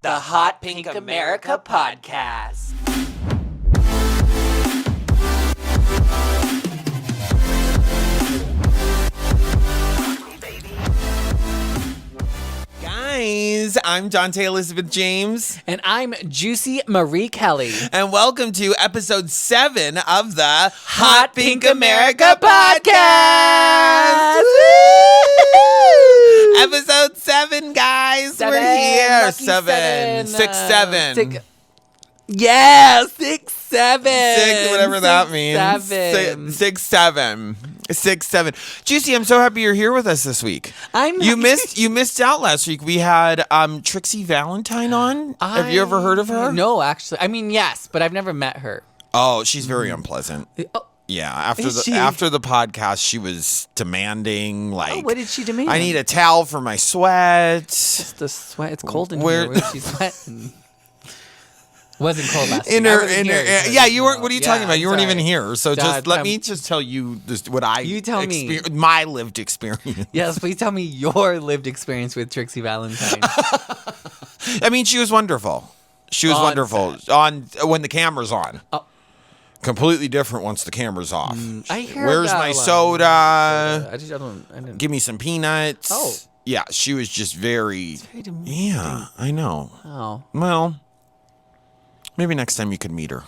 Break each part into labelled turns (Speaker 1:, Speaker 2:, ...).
Speaker 1: the Hot Pink America podcast.
Speaker 2: Guys, I'm Dante Elizabeth James.
Speaker 1: And I'm Juicy Marie Kelly.
Speaker 2: And welcome to episode 7 of the
Speaker 1: Hot Pink America podcast.
Speaker 2: Episode 7, guys. We're here.
Speaker 1: Lucky
Speaker 2: 7. 6, 7.
Speaker 1: Yeah, 6, 7.
Speaker 2: 6, whatever that means.
Speaker 1: 7.
Speaker 2: 6, 7. 6, 7. Juicy, I'm so happy you're here with us this week. You missed out last week. We had Trixie Valentine on. Have you ever heard of her?
Speaker 1: No, actually. I mean, yes, but I've never met her.
Speaker 2: Oh, she's very unpleasant.
Speaker 1: Oh,
Speaker 2: yeah, after the podcast, she was demanding, like,
Speaker 1: what did she demand?
Speaker 2: I need a towel for my sweat.
Speaker 1: It's the sweat. It's cold in here. Where she's sweating. Wasn't cold last week.
Speaker 2: Yeah, you weren't. What are you talking about? You weren't even here. So let me tell you what my lived experience.
Speaker 1: Yes, please tell me your lived experience with Trixie Valentine.
Speaker 2: I mean, she was wonderful. She was wonderful when the camera's on. Oh. Completely different once the camera's off.
Speaker 1: I hear.
Speaker 2: Where's my soda?
Speaker 1: I didn't.
Speaker 2: Give me some peanuts.
Speaker 1: Oh.
Speaker 2: Yeah, she was just very. Yeah, I know.
Speaker 1: Oh.
Speaker 2: Well. Maybe next time you could meet her.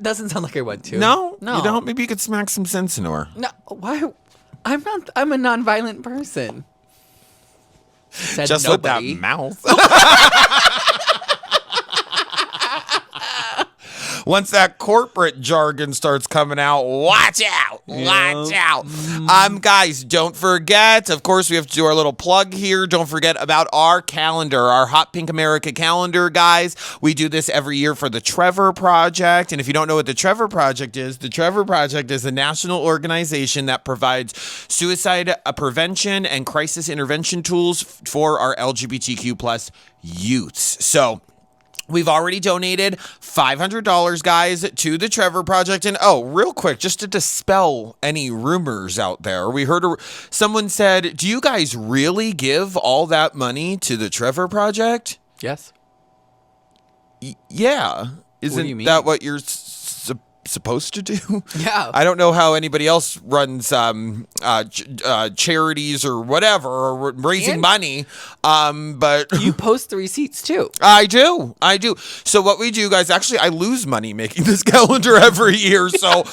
Speaker 1: Doesn't sound like I want to.
Speaker 2: No, you don't. Maybe you could smack some sense into her.
Speaker 1: No, why? I'm not. I'm a non-violent person. Said
Speaker 2: just
Speaker 1: nobody.
Speaker 2: With that mouth. Once that corporate jargon starts coming out, watch out. Watch out. Guys, don't forget, of course, we have to do our little plug here. Don't forget about our calendar, our Hot Pink America calendar, guys. We do this every year for the Trevor Project. And if you don't know what the Trevor Project is a national organization that provides suicide prevention and crisis intervention tools for our LGBTQ plus youths. So we've already donated $500, guys, to the Trevor Project. And real quick, just to dispel any rumors out there, we heard someone said, do you guys really give all that money to the Trevor Project?
Speaker 1: Yes.
Speaker 2: Yeah.
Speaker 1: What do you mean?
Speaker 2: That what you're supposed to do?
Speaker 1: Yeah.
Speaker 2: I don't know how anybody else runs charities or whatever, or raising money, but
Speaker 1: you post the receipts too.
Speaker 2: I do. So what we do, guys, actually I lose money making this calendar every year, so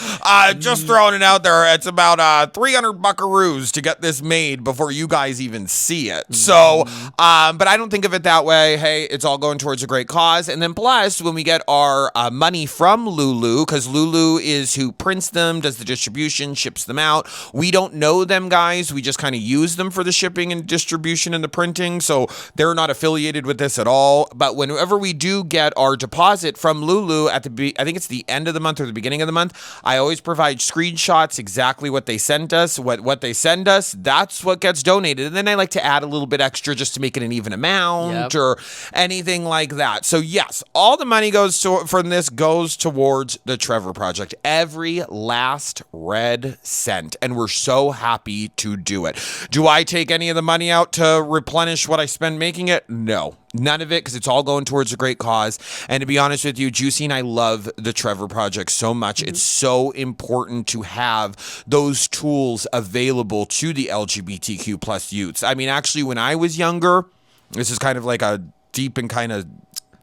Speaker 2: just throwing it out there, it's about 300 buckaroos to get this made before you guys even see it. So but I don't think of it that way. Hey, it's all going towards a great cause. And then plus, when we get our money from Lulu, because Lulu is who prints them, does the distribution, ships them out. We don't know them, guys. We just kind of use them for the shipping and distribution and the printing. So they're not affiliated with this at all. But whenever we do get our deposit from Lulu I think it's the end of the month or the beginning of the month, I always provide screenshots exactly what they sent us. What they send us, that's what gets donated. And then I like to add a little bit extra just to make it an even amount or anything like that. So yes, all the money from this goes towards the Trevor Project. Every last red cent. And we're so happy to do it. Do I take any of the money out to replenish what I spend making it? No. None of it, because it's all going towards a great cause. And to be honest with you, Juicy and I love the Trevor Project so much. It's so important to have those tools available to the LGBTQ plus youths. I mean, actually, when I was younger, this is kind of like a deep and kind of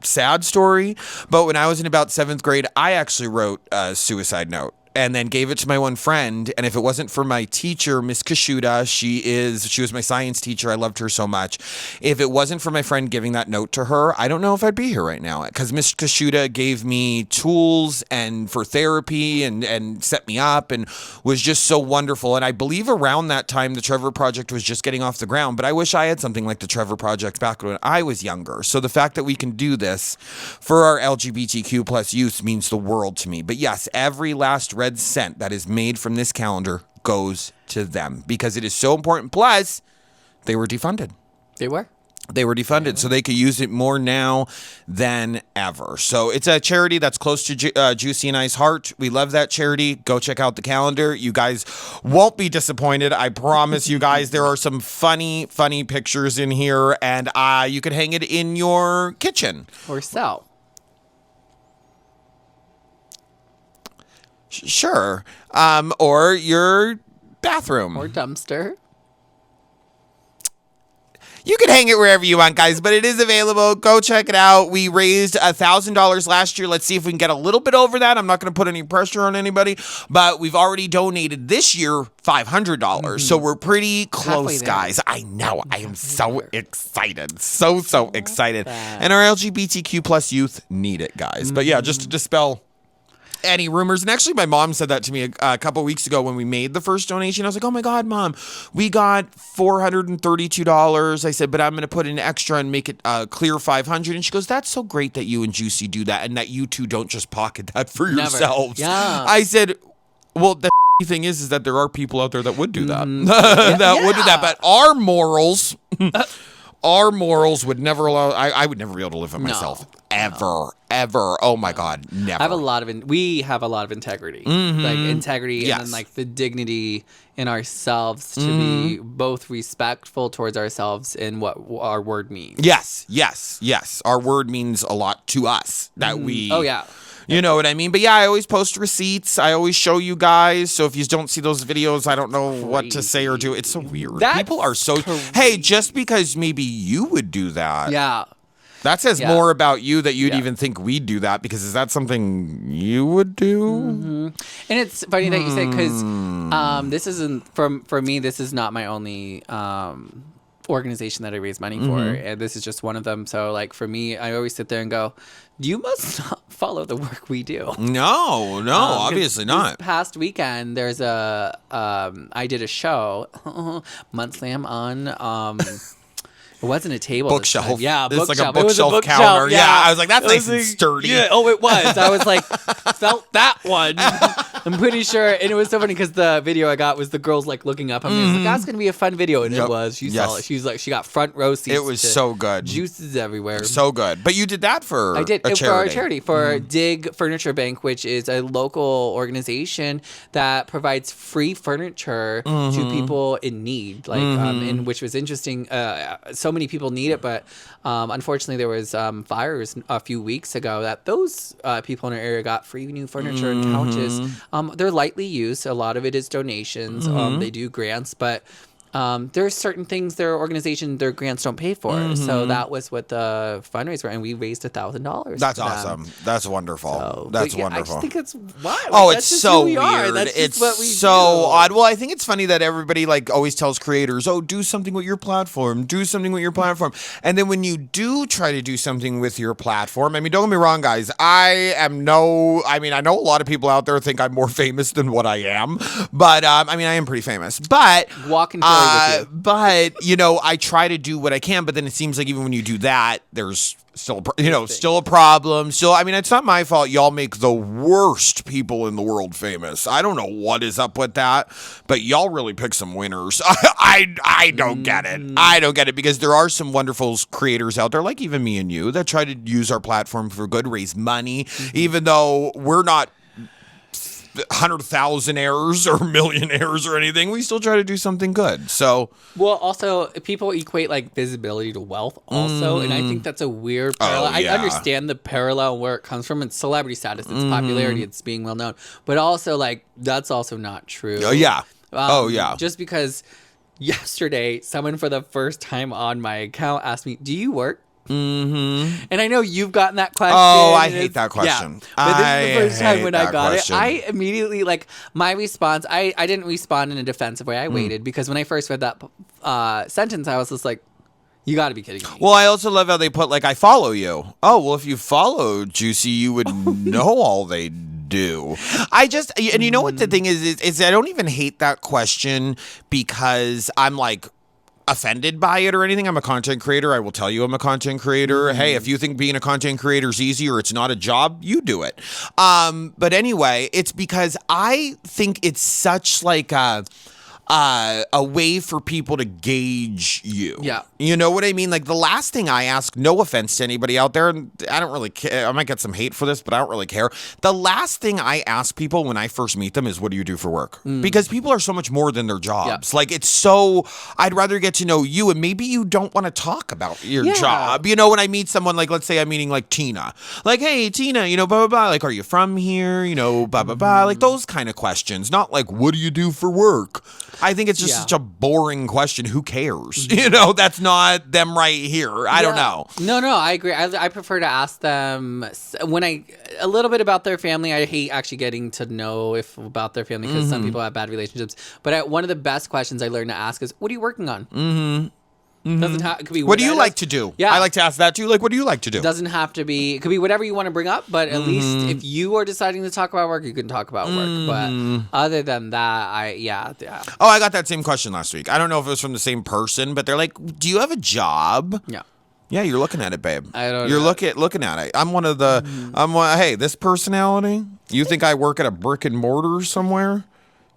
Speaker 2: sad story, but when I was in about 7th grade, I actually wrote a suicide note and then gave it to my one friend. And if it wasn't for my teacher, Miss Kashuda, she was my science teacher. I loved her so much. If it wasn't for my friend giving that note to her, I don't know if I'd be here right now, because Miss Kashuda gave me tools and for therapy and set me up and was just so wonderful. And I believe around that time, the Trevor Project was just getting off the ground, but I wish I had something like the Trevor Project back when I was younger. So the fact that we can do this for our LGBTQ plus youth means the world to me. But yes, every last red cent that is made from this calendar goes to them because it is so important. Plus, they were defunded.
Speaker 1: They were?
Speaker 2: They were defunded, so they could use it more now than ever. So it's a charity that's close to Juicy and I's heart. We love that charity. Go check out the calendar. You guys won't be disappointed. I promise you guys. There are some funny pictures in here, and you could hang it in your kitchen.
Speaker 1: Or sell.
Speaker 2: Sure. Or your bathroom.
Speaker 1: Or dumpster.
Speaker 2: You can hang it wherever you want, guys, but it is available. Go check it out. We raised $1,000 last year. Let's see if we can get a little bit over that. I'm not going to put any pressure on anybody, but we've already donated this year $500. So we're pretty close, guys. I know. I am so excited. So excited. And our LGBTQ plus youth need it, guys. But yeah, just to dispel any rumors. And actually, my mom said that to me a couple weeks ago when we made the first donation. I was like, oh my God, Mom, we got $432. I said, but I'm going to put in extra and make it clear 500. And she goes, that's so great that you and Juicy do that and that you two don't just pocket that for yourselves.
Speaker 1: Yeah.
Speaker 2: I said, well, the thing is that there are people out there that would do that. Would do that. But our morals... Our morals would never allow. I would never be able to live with myself ever. Oh my God, never.
Speaker 1: We have a lot of integrity, like integrity, and then like the dignity in ourselves to be both respectful towards ourselves and what our word means.
Speaker 2: Yes. Our word means a lot to us. That we.
Speaker 1: Oh yeah.
Speaker 2: You know what I mean? But yeah, I always post receipts. I always show you guys. So if you don't see those videos, I don't know what to say or do. It's so weird. People are so... Hey, just because maybe you would do that.
Speaker 1: Yeah.
Speaker 2: That says more about you that you'd even think we'd do that, because is that something you would do?
Speaker 1: And it's funny that you say, because this isn't... For me, this is not my only... organization that I raise money for, and this is just one of them. So like for me, I always sit there and go, you must not follow the work we do.
Speaker 2: No, obviously not.
Speaker 1: This past weekend, there's I did a show, Month Slam on it wasn't a table.
Speaker 2: Bookshelf.
Speaker 1: Yeah,
Speaker 2: it's
Speaker 1: bookshelf.
Speaker 2: like a bookshelf counter. Yeah, I was like, that's nice and sturdy.
Speaker 1: Yeah, it was. I was like, felt that one. I'm pretty sure. And it was so funny because the video I got was the girls like looking up at me. I was like, that's going to be a fun video. And it was. She saw it. She was like, she got front row seats.
Speaker 2: It was so good.
Speaker 1: Juices everywhere.
Speaker 2: So good. But you did that for
Speaker 1: I did.
Speaker 2: a charity.
Speaker 1: For our charity, for Dig Furniture Bank, which is a local organization that provides free furniture to people in need. Like, and which was interesting. So many people need it, but unfortunately there was fires a few weeks ago that those people in our area got free new furniture and couches. They're lightly used. A lot of it is donations. They do grants, but there are certain things their organization, their grants don't pay for. So that was what the fundraiser, and we raised $1,000.
Speaker 2: That's awesome. That's wonderful.
Speaker 1: So,
Speaker 2: that's
Speaker 1: yeah,
Speaker 2: wonderful.
Speaker 1: I just think it's wild.
Speaker 2: Oh,
Speaker 1: like,
Speaker 2: it's so weird.
Speaker 1: That's
Speaker 2: it's
Speaker 1: what we
Speaker 2: so
Speaker 1: do.
Speaker 2: odd. Well, I think it's funny that everybody like always tells creators, "Oh, do something with your platform. Do something with your platform." And then when you do try to do something with your platform, I mean, don't get me wrong, guys. I know a lot of people out there think I'm more famous than what I am, but I mean, I am pretty famous. But
Speaker 1: walking with you.
Speaker 2: But I try to do what I can, but then it seems like even when you do that, there's still a problem. Still, I mean, it's not my fault. Y'all make the worst people in the world famous. I don't know what is up with that, but y'all really pick some winners. I don't get it. I don't get it, because there are some wonderful creators out there, like even me and you, that try to use our platform for good, raise money, even though we're not 100,000-aires or millionaires or anything. We still try to do something good. So,
Speaker 1: well, also people equate like visibility to wealth also, and I think that's a weird parallel. I understand the parallel where it comes from. It's celebrity status, it's popularity, it's being well known, but also like that's also not true. Just because yesterday someone for the first time on my account asked me, "Do you work?" And I know you've gotten that question.
Speaker 2: Oh, I hate that question.
Speaker 1: Yeah. But this is the first time when I got it. I immediately, like, my response, I didn't respond in a defensive way. I waited, because when I first read that sentence, I was just like, you got to be kidding me.
Speaker 2: Well, I also love how they put, like, I follow you. Oh, well, if you follow Juicy, you would know all they do. And you know what the thing is I don't even hate that question, because I'm like, offended by it or anything. I'm a content creator. I will tell you I'm a content creator. Hey, if you think being a content creator is easy or it's not a job, you do it. But anyway, it's because I think it's such like a a way for people to gauge you.
Speaker 1: Yeah.
Speaker 2: You know what I mean? Like the last thing I ask, no offense to anybody out there, and I don't really care. I might get some hate for this, but I don't really care. The last thing I ask people when I first meet them is, what do you do for work? Because people are so much more than their jobs. Like it's so, I'd rather get to know you, and maybe you don't want to talk about your job. You know, when I meet someone, like let's say I'm meeting like Tina, like, hey Tina, you know, blah, blah, blah. Like, are you from here? You know, blah, blah, blah. Like those kind of questions, not like, what do you do for work? I think it's just such a boring question. Who cares? You know, that's not them right here. I don't know.
Speaker 1: No, I agree. I prefer to ask them a little bit about their family. I hate actually getting to know about their family because some people have bad relationships. But one of the best questions I learned to ask is, what are you working on? It could be
Speaker 2: what do you like to do?
Speaker 1: Yeah.
Speaker 2: I like to ask that too. Like, what do you like to do?
Speaker 1: Doesn't have to be. It could be whatever you want to bring up. But at least if you are deciding to talk about work, you can talk about work. But other than that, yeah.
Speaker 2: Oh, I got that same question last week. I don't know if it was from the same person, but they're like, do you have a job?
Speaker 1: Yeah.
Speaker 2: Yeah, you're looking at it, babe.
Speaker 1: I don't
Speaker 2: You're
Speaker 1: know.
Speaker 2: looking at it. I'm one of the. Hey, this personality. You think I work at a brick and mortar somewhere?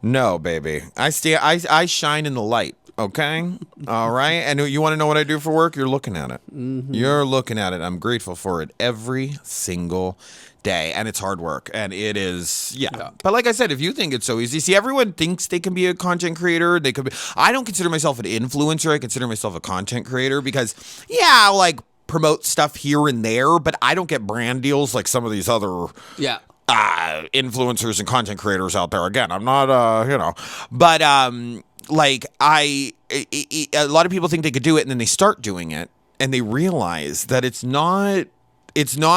Speaker 2: No, baby. I shine in the light. Okay. All right. And you want to know what I do for work? You're looking at it. You're looking at it. I'm grateful for it every single day. And it's hard work. And it is, yeah. But like I said, if you think it's so easy, see, everyone thinks they can be a content creator. They could be. I don't consider myself an influencer. I consider myself a content creator because, I'll like promote stuff here and there, but I don't get brand deals like some of these other influencers and content creators out there. Again, I'm not, but like a lot of people think they could do it, and then they start doing it, and they realize that it's not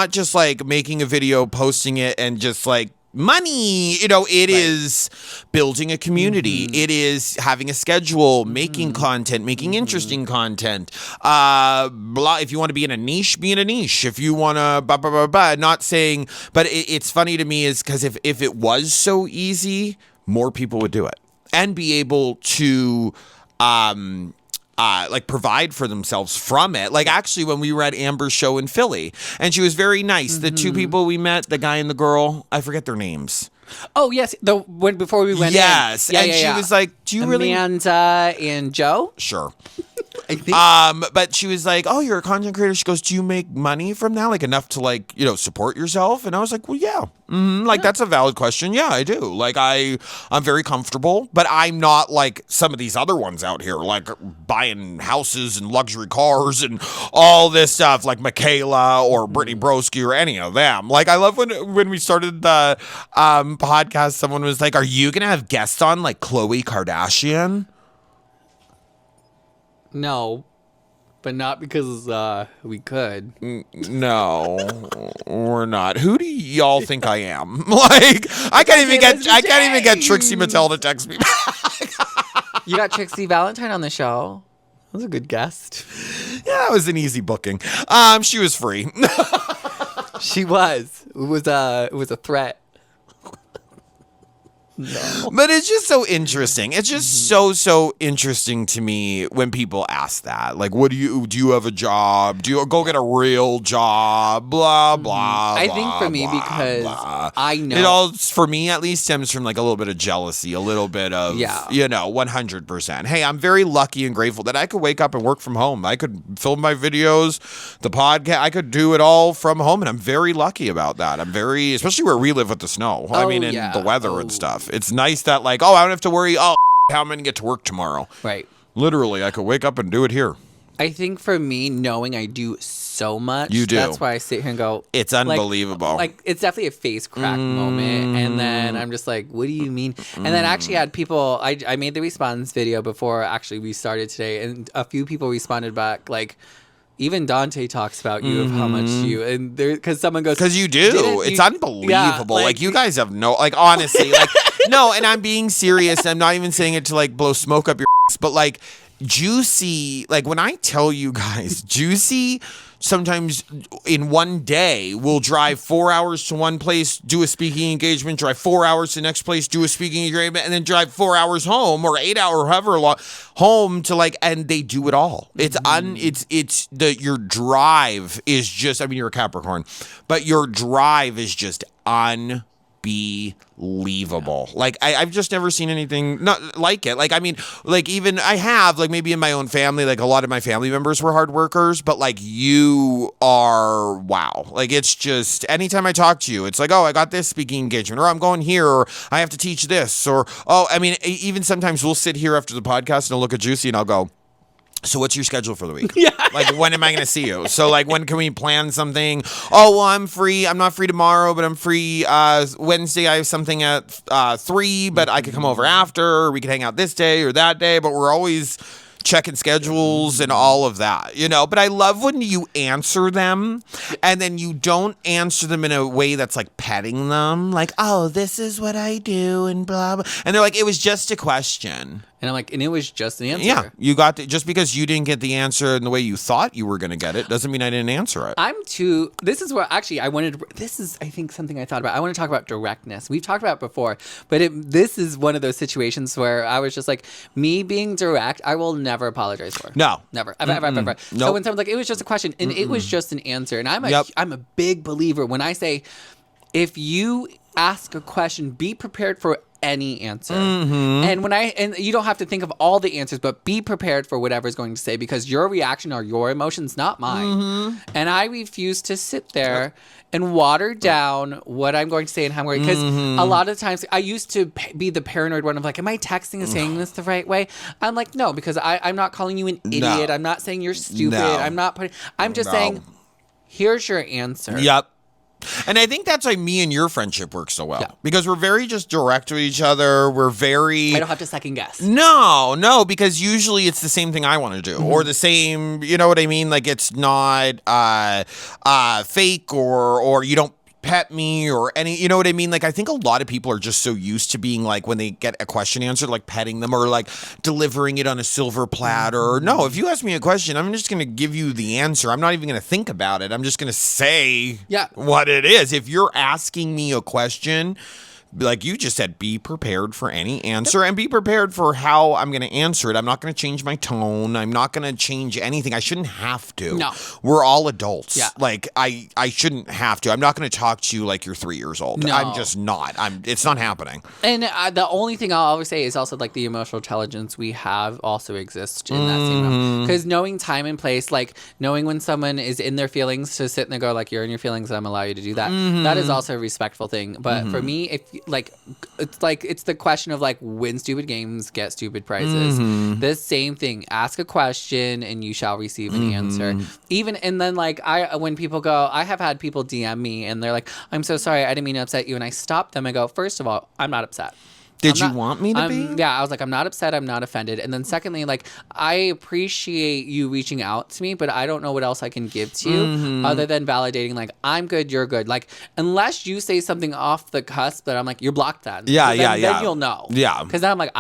Speaker 2: just like making a video, posting it, and just like money. You know, it is building a community. It is having a schedule, making content, making interesting content. If you want to be in a niche, be in a niche. If you want to, not saying, but it's funny to me is because if it was so easy, more people would do it and be able to, like provide for themselves from it. Like actually when we were at Amber's show in Philly, and she was very nice. The two people we met, the guy and the girl, I forget their names.
Speaker 1: Oh yes, before we went in.
Speaker 2: Yes, and she was like, "Do you really?"
Speaker 1: Amanda and Joe.
Speaker 2: Sure.
Speaker 1: I think.
Speaker 2: But she was like, "Oh, you're a content creator." She goes, "Do you make money from that? Like enough to like, support yourself?" And I was like, "Well, yeah." That's a valid question. Yeah, I do. Like I'm very comfortable, but I'm not like some of these other ones out here, like buying houses and luxury cars and all this stuff, like Michaela or Brittany Broski or any of them. Like I love when we started the podcast, someone was like, "Are you gonna have guests on like Khloe Kardashian?"
Speaker 1: No, but not because we could.
Speaker 2: No, we're not. Who do y'all think I am? Like, I can't even get Trixie Mattel to text me back.
Speaker 1: You got Trixie Valentine on the show. That was a good guest.
Speaker 2: Yeah, that was an easy booking. She was free.
Speaker 1: She was. It was a threat. No.
Speaker 2: But it's just so interesting. It's just so interesting to me when people ask that. Like, do you have a job? Do you go get a real job? Blah, blah,
Speaker 1: I think for me, because I know.
Speaker 2: It all, for me at least, stems from like a little bit of jealousy, a little bit of, 100%. Hey, I'm very lucky and grateful that I could wake up and work from home. I could film my videos, the podcast. I could do it all from home. And I'm very lucky about that. I'm very, especially where we live with the snow. I mean, and the weather and stuff. It's nice that like, I don't have to worry, how am I going to get to work tomorrow?
Speaker 1: Right.
Speaker 2: Literally, I could wake up and do it here.
Speaker 1: I think for me, knowing I do so much,
Speaker 2: you do.
Speaker 1: That's why I sit here and go,
Speaker 2: it's unbelievable.
Speaker 1: Like it's definitely a face crack moment. And then I'm just like, what do you mean? And then I actually had people, I made the response video before actually we started today, and a few people responded back like, even Dante talks about you of how much you, and there, because someone goes,
Speaker 2: because you do, it's unbelievable. Yeah, like you guys have no, like honestly, like no, and I'm being serious. I'm not even saying it to like blow smoke up your ass, but like Juicy, like when I tell you guys, Juicy sometimes in one day will drive 4 hours to one place, do a speaking engagement, drive 4 hours to the next place, do a speaking engagement, and then drive 4 hours home or 8 hour, however long, home to like, and they do it all. It's your drive is just, I mean, you're a Capricorn, but your drive is just unbelievable. unbelievable. Like I've just never seen anything not like it. Like I mean, like even I have like maybe in my own family, like a lot of my family members were hard workers, but like you are wow. Like it's just anytime I talk to you, it's like, oh, I got this speaking engagement, or I'm going here, or I have to teach this, or oh, I mean, even sometimes we'll sit here after the podcast and I'll look at Juicy and I'll go, so what's your schedule for the week?
Speaker 1: Yeah.
Speaker 2: Like, when am I going to see you? So, like, when can we plan something? Oh, well, I'm free. I'm not free tomorrow, but I'm free Wednesday. I have something at 3, but I could come over after. Or we could hang out this day or that day. But we're always checking schedules and all of that, you know. But I love when you answer them and then you don't answer them in a way that's like petting them. Like, oh, this is what I do and blah, blah. And they're like, it was just a question.
Speaker 1: And I'm like, and it was just an answer.
Speaker 2: Yeah, you got just because you didn't get the answer in the way you thought you were going to get it doesn't mean I didn't answer it.
Speaker 1: This is what actually I wanted to, this is, I think, something I thought about. I want to talk about directness. We've talked about it before, but this is one of those situations where I was just like, me being direct, I will never apologize for.
Speaker 2: No.
Speaker 1: Never. Ever.
Speaker 2: Nope.
Speaker 1: So when someone's like, it was just a question, and it was just an answer. And I'm a big believer when I say, if you ask a question, be prepared for any answer. And you don't have to think of all the answers, but be prepared for whatever's going to say, because your reaction are your emotions, not mine. And I refuse to sit there and water down what I'm going to say and how I'm going, because a lot of times I used to be the paranoid one of like, am I texting and saying this the right way? I'm like, no, because I'm not calling you an idiot. I'm not saying you're stupid. I'm just saying, here's your answer.
Speaker 2: Yep. And I think that's why me and your friendship works so well. Yeah. Because we're very just direct with each other. We're very...
Speaker 1: I don't have to second guess.
Speaker 2: No, because usually it's the same thing I want to do. Or the same, you know what I mean? Like it's not fake or you don't pet me or any, you know what I mean? Like I think a lot of people are just so used to being like, when they get a question answered, like petting them or like delivering it on a silver platter. No, if you ask me a question, I'm just going to give you the answer. I'm not even going to think about it. I'm just going to say what it is. If you're asking me a question, like you just said, be prepared for any answer and be prepared for how I'm going to answer it. I'm not going to change my tone. I'm not going to change anything. I shouldn't have to.
Speaker 1: No.
Speaker 2: We're all adults.
Speaker 1: Yeah.
Speaker 2: Like I shouldn't have to. I'm not going to talk to you like you're 3 years old.
Speaker 1: No.
Speaker 2: I'm just not. It's not happening.
Speaker 1: And the only thing I'll always say is also like the emotional intelligence we have also exists in that same realm. Because knowing time and place, like knowing when someone is in their feelings to sit and go like, you're in your feelings, I'm allow you to do that. That is also a respectful thing. But for me, if it's the question of like, win stupid games, get stupid prizes. The same thing. Ask a question and you shall receive an answer. Even, and then like when people go, I have had people DM me and they're like, I'm so sorry, I didn't mean to upset you. And I stop them and go, first of all, I'm not upset.
Speaker 2: Did you want me to be?
Speaker 1: Yeah, I was like, I'm not upset. I'm not offended. And then secondly, like, I appreciate you reaching out to me, but I don't know what else I can give to you other than validating, like, I'm good, you're good. Like, unless you say something off the cusp that I'm like, you're blocked then. Then you'll know.
Speaker 2: Yeah.
Speaker 1: Because then I'm like,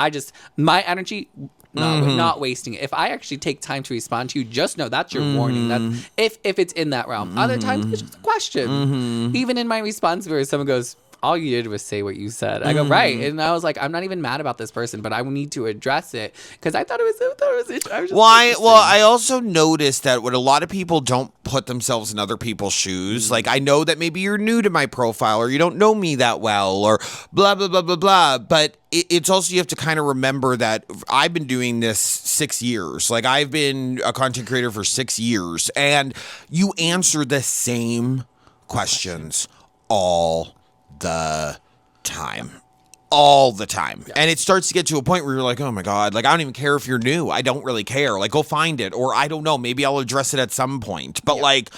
Speaker 1: my energy... not wasting it. If I actually take time to respond to you, just know that's your warning. That's if it's in that realm. Other times it's just a question. Even in my response where someone goes, all you did was say what you said. I go, right. And I was like, I'm not even mad about this person, but I need to address it because I thought it was
Speaker 2: I also noticed that when a lot of people don't put themselves in other people's shoes, like I know that maybe you're new to my profile or you don't know me that well or blah, blah, blah, blah, blah. But it's also, you have to kind of remember that I've been doing this 6 years. Like I've been a content creator for 6 years and you answer the same questions all the time. Yeah. And it starts to get to a point where you're like, oh my God, like I don't even care if you're new. I don't really care. Like go find it. Or I don't know, maybe I'll address it at some point. But like,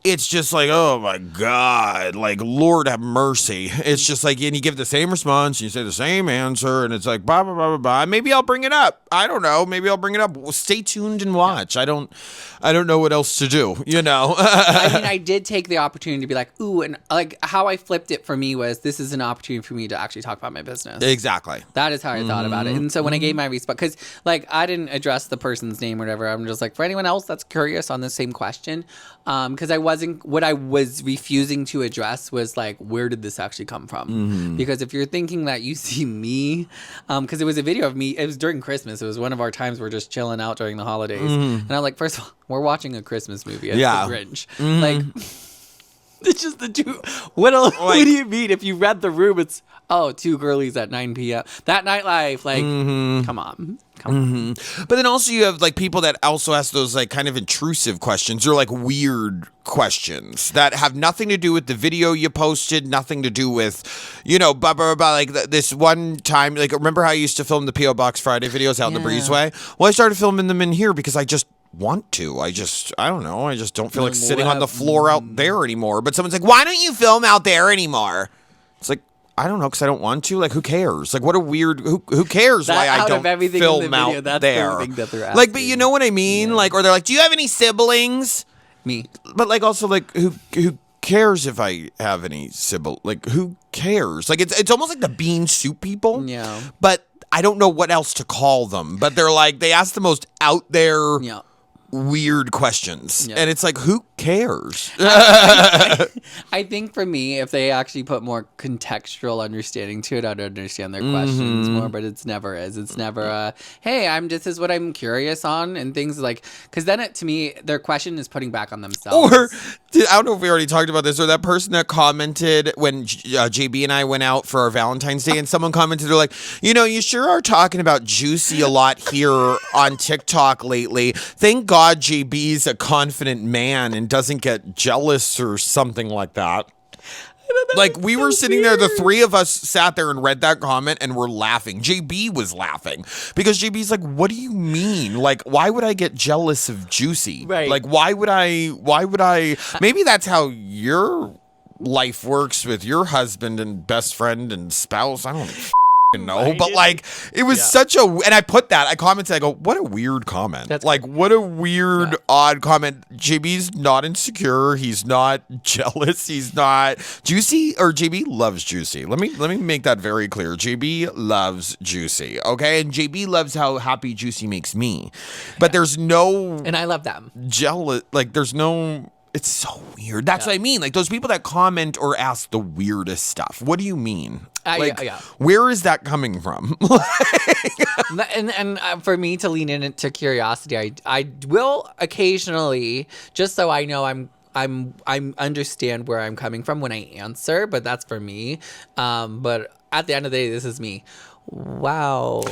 Speaker 2: it's just like, oh my God, like Lord have mercy. It's just like, and you give the same response, and you say the same answer, and it's like, blah, blah, blah, blah, blah. Maybe I'll bring it up. I don't know. Maybe I'll bring it up. Well, stay tuned and watch. I don't know what else to do, you know?
Speaker 1: I mean, I did take the opportunity to be like, ooh, and like how I flipped it for me was, this is an opportunity for me to actually talk about my business.
Speaker 2: Exactly.
Speaker 1: That is how I thought about it. And so when I gave my response, because like I didn't address the person's name or whatever, I'm just like, for anyone else that's curious on the same question, because what I was refusing to address was like, where did this actually come from? Because if you're thinking that you see me, because it was a video of me, it was during Christmas. It was one of our times we're just chilling out during the holidays. And I'm like, first of all, we're watching a Christmas movie. It's The Grinch. Like, It's just the two. What do you mean? If you read the room, it's two girlies at 9 p.m. That nightlife, like, come on.
Speaker 2: But then also you have like people that also ask those like kind of intrusive questions or like weird questions that have nothing to do with the video you posted, nothing to do with, blah, blah, blah. Like this one time, like, remember how I used to film the P.O. Box Friday videos out in the breezeway? Well, I started filming them in here because I just want to. I don't know. I just don't feel like sitting on the floor out there anymore. But someone's like, why don't you film out there anymore? It's like, I don't know, because I don't want to. Like, who cares? Like, what a weird. Who cares why I don't film out
Speaker 1: that's
Speaker 2: there?
Speaker 1: The thing that they're asking.
Speaker 2: Like, but you know what I mean? Yeah. Like, or they're like, do you have any siblings?
Speaker 1: Me.
Speaker 2: But like, also like, who cares if I have any siblings? Like, who cares? Like, it's almost like the bean soup people.
Speaker 1: Yeah.
Speaker 2: But I don't know what else to call them. But they're like, they ask the most out there.
Speaker 1: Yeah.
Speaker 2: Weird questions, and it's like, who cares?
Speaker 1: I think for me, if they actually put more contextual understanding to it, I'd understand their questions more. But it's never it's never hey, this is what I'm curious on, and things like, because then to me their question is putting back on themselves.
Speaker 2: Or I don't know if we already talked about this, or that person that commented when JB and I went out for our Valentine's Day, and someone commented, they're like, you sure are talking about Juicy a lot here on TikTok lately. Thank God JB's a confident man and doesn't get jealous or something like that. Like, we were sitting there, the three of us sat there and read that comment and we're laughing. JB was laughing because JB's like, what do you mean? Like, why would I get jealous of Juicy?
Speaker 1: Right.
Speaker 2: Like, why would I? Maybe that's how your life works with your husband and best friend and spouse. I don't know, but like, it was such a, and I commented, I go, what a weird comment. That's like, what a weird, odd comment. JB's not insecure. He's not jealous. He's not Juicy, or JB loves Juicy. Let me make that very clear. JB loves Juicy. Okay. And JB loves how happy Juicy makes me, but there's no,
Speaker 1: and I love them,
Speaker 2: jealous. Like, there's no, it's so weird. That's what I mean. Like, those people that comment or ask the weirdest stuff. What do you mean? Where is that coming from?
Speaker 1: and for me to lean into curiosity, I will occasionally, just so I know I'm understand where I'm coming from when I answer, but that's for me. But at the end of the day, this is me. Wow.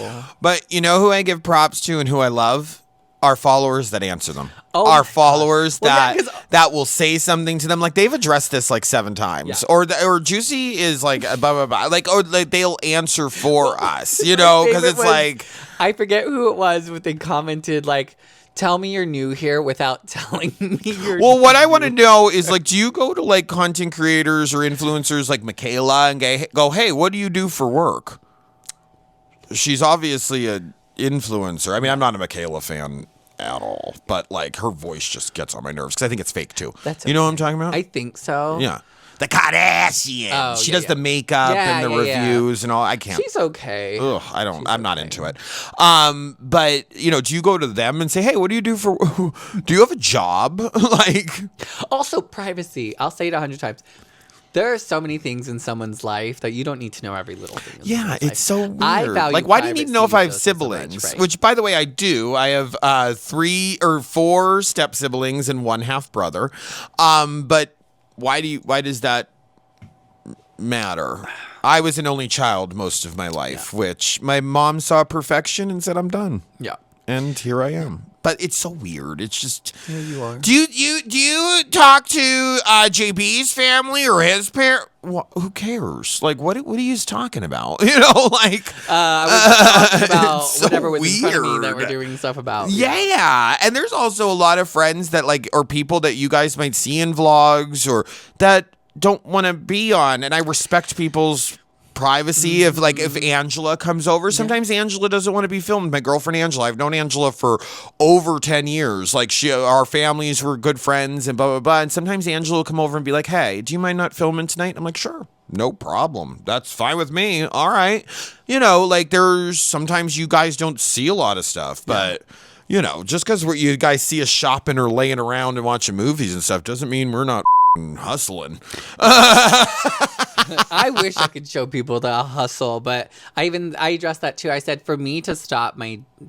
Speaker 2: But you know who I give props to and who I love? Our followers that answer them.
Speaker 1: Our
Speaker 2: followers that will say something to them. Like, they've addressed this like 7 times. Yeah. Or Juicy is like blah blah blah. Like, or like they'll answer for us, because it's like,
Speaker 1: I forget who it was, but they commented like, tell me you're new here without telling me you're
Speaker 2: Well, what I want to know is, like, do you go to like content creators or influencers like Michaela and go, hey, what do you do for work? She's obviously an influencer. I mean, I'm not a Michaela fan at all, but like, her voice just gets on my nerves because I think it's fake too. You know what I'm talking about?
Speaker 1: I think so.
Speaker 2: Yeah. The Kardashian. She does the makeup and the reviews and all. I can't.
Speaker 1: She's okay.
Speaker 2: Ugh, I'm not into it. But do you go to them and say, hey, what do you do for, do you have a job? Like,
Speaker 1: also privacy. I'll say it 100 times. There are so many things in someone's life that you don't need to know every little thing.
Speaker 2: Yeah, it's so weird.
Speaker 1: I value
Speaker 2: like, why do you need to know if I have siblings? So much, right? Which, by the way, I do. I have 3 or 4 step siblings and 1 half brother. But why does that matter? I was an only child most of my life, which my mom saw perfection and said, I'm done. Yeah. And here I am. But it's so weird. It's just.
Speaker 1: Here you are.
Speaker 2: Do you talk to JB's family or his parents? Who cares? Like, what are you talking about? Like.
Speaker 1: I was talking about whatever was in front of me that we're doing stuff about.
Speaker 2: Yeah. And there's also a lot of friends that like, or people that you guys might see in vlogs or that don't want to be on. And I respect people's privacy. If Angela comes over, sometimes Angela doesn't want to be filmed. My girlfriend Angela, I've known Angela for over 10 years. Like, our families were good friends and blah blah blah. And sometimes Angela will come over and be like, hey, do you mind not filming tonight? I'm like, sure, no problem, that's fine with me. All right. Like, there's sometimes you guys don't see a lot of stuff, but just because you guys see us shopping or laying around and watching movies and stuff doesn't mean we're not hustling.
Speaker 1: I wish I could show people the hustle, but I addressed that too. I said for me to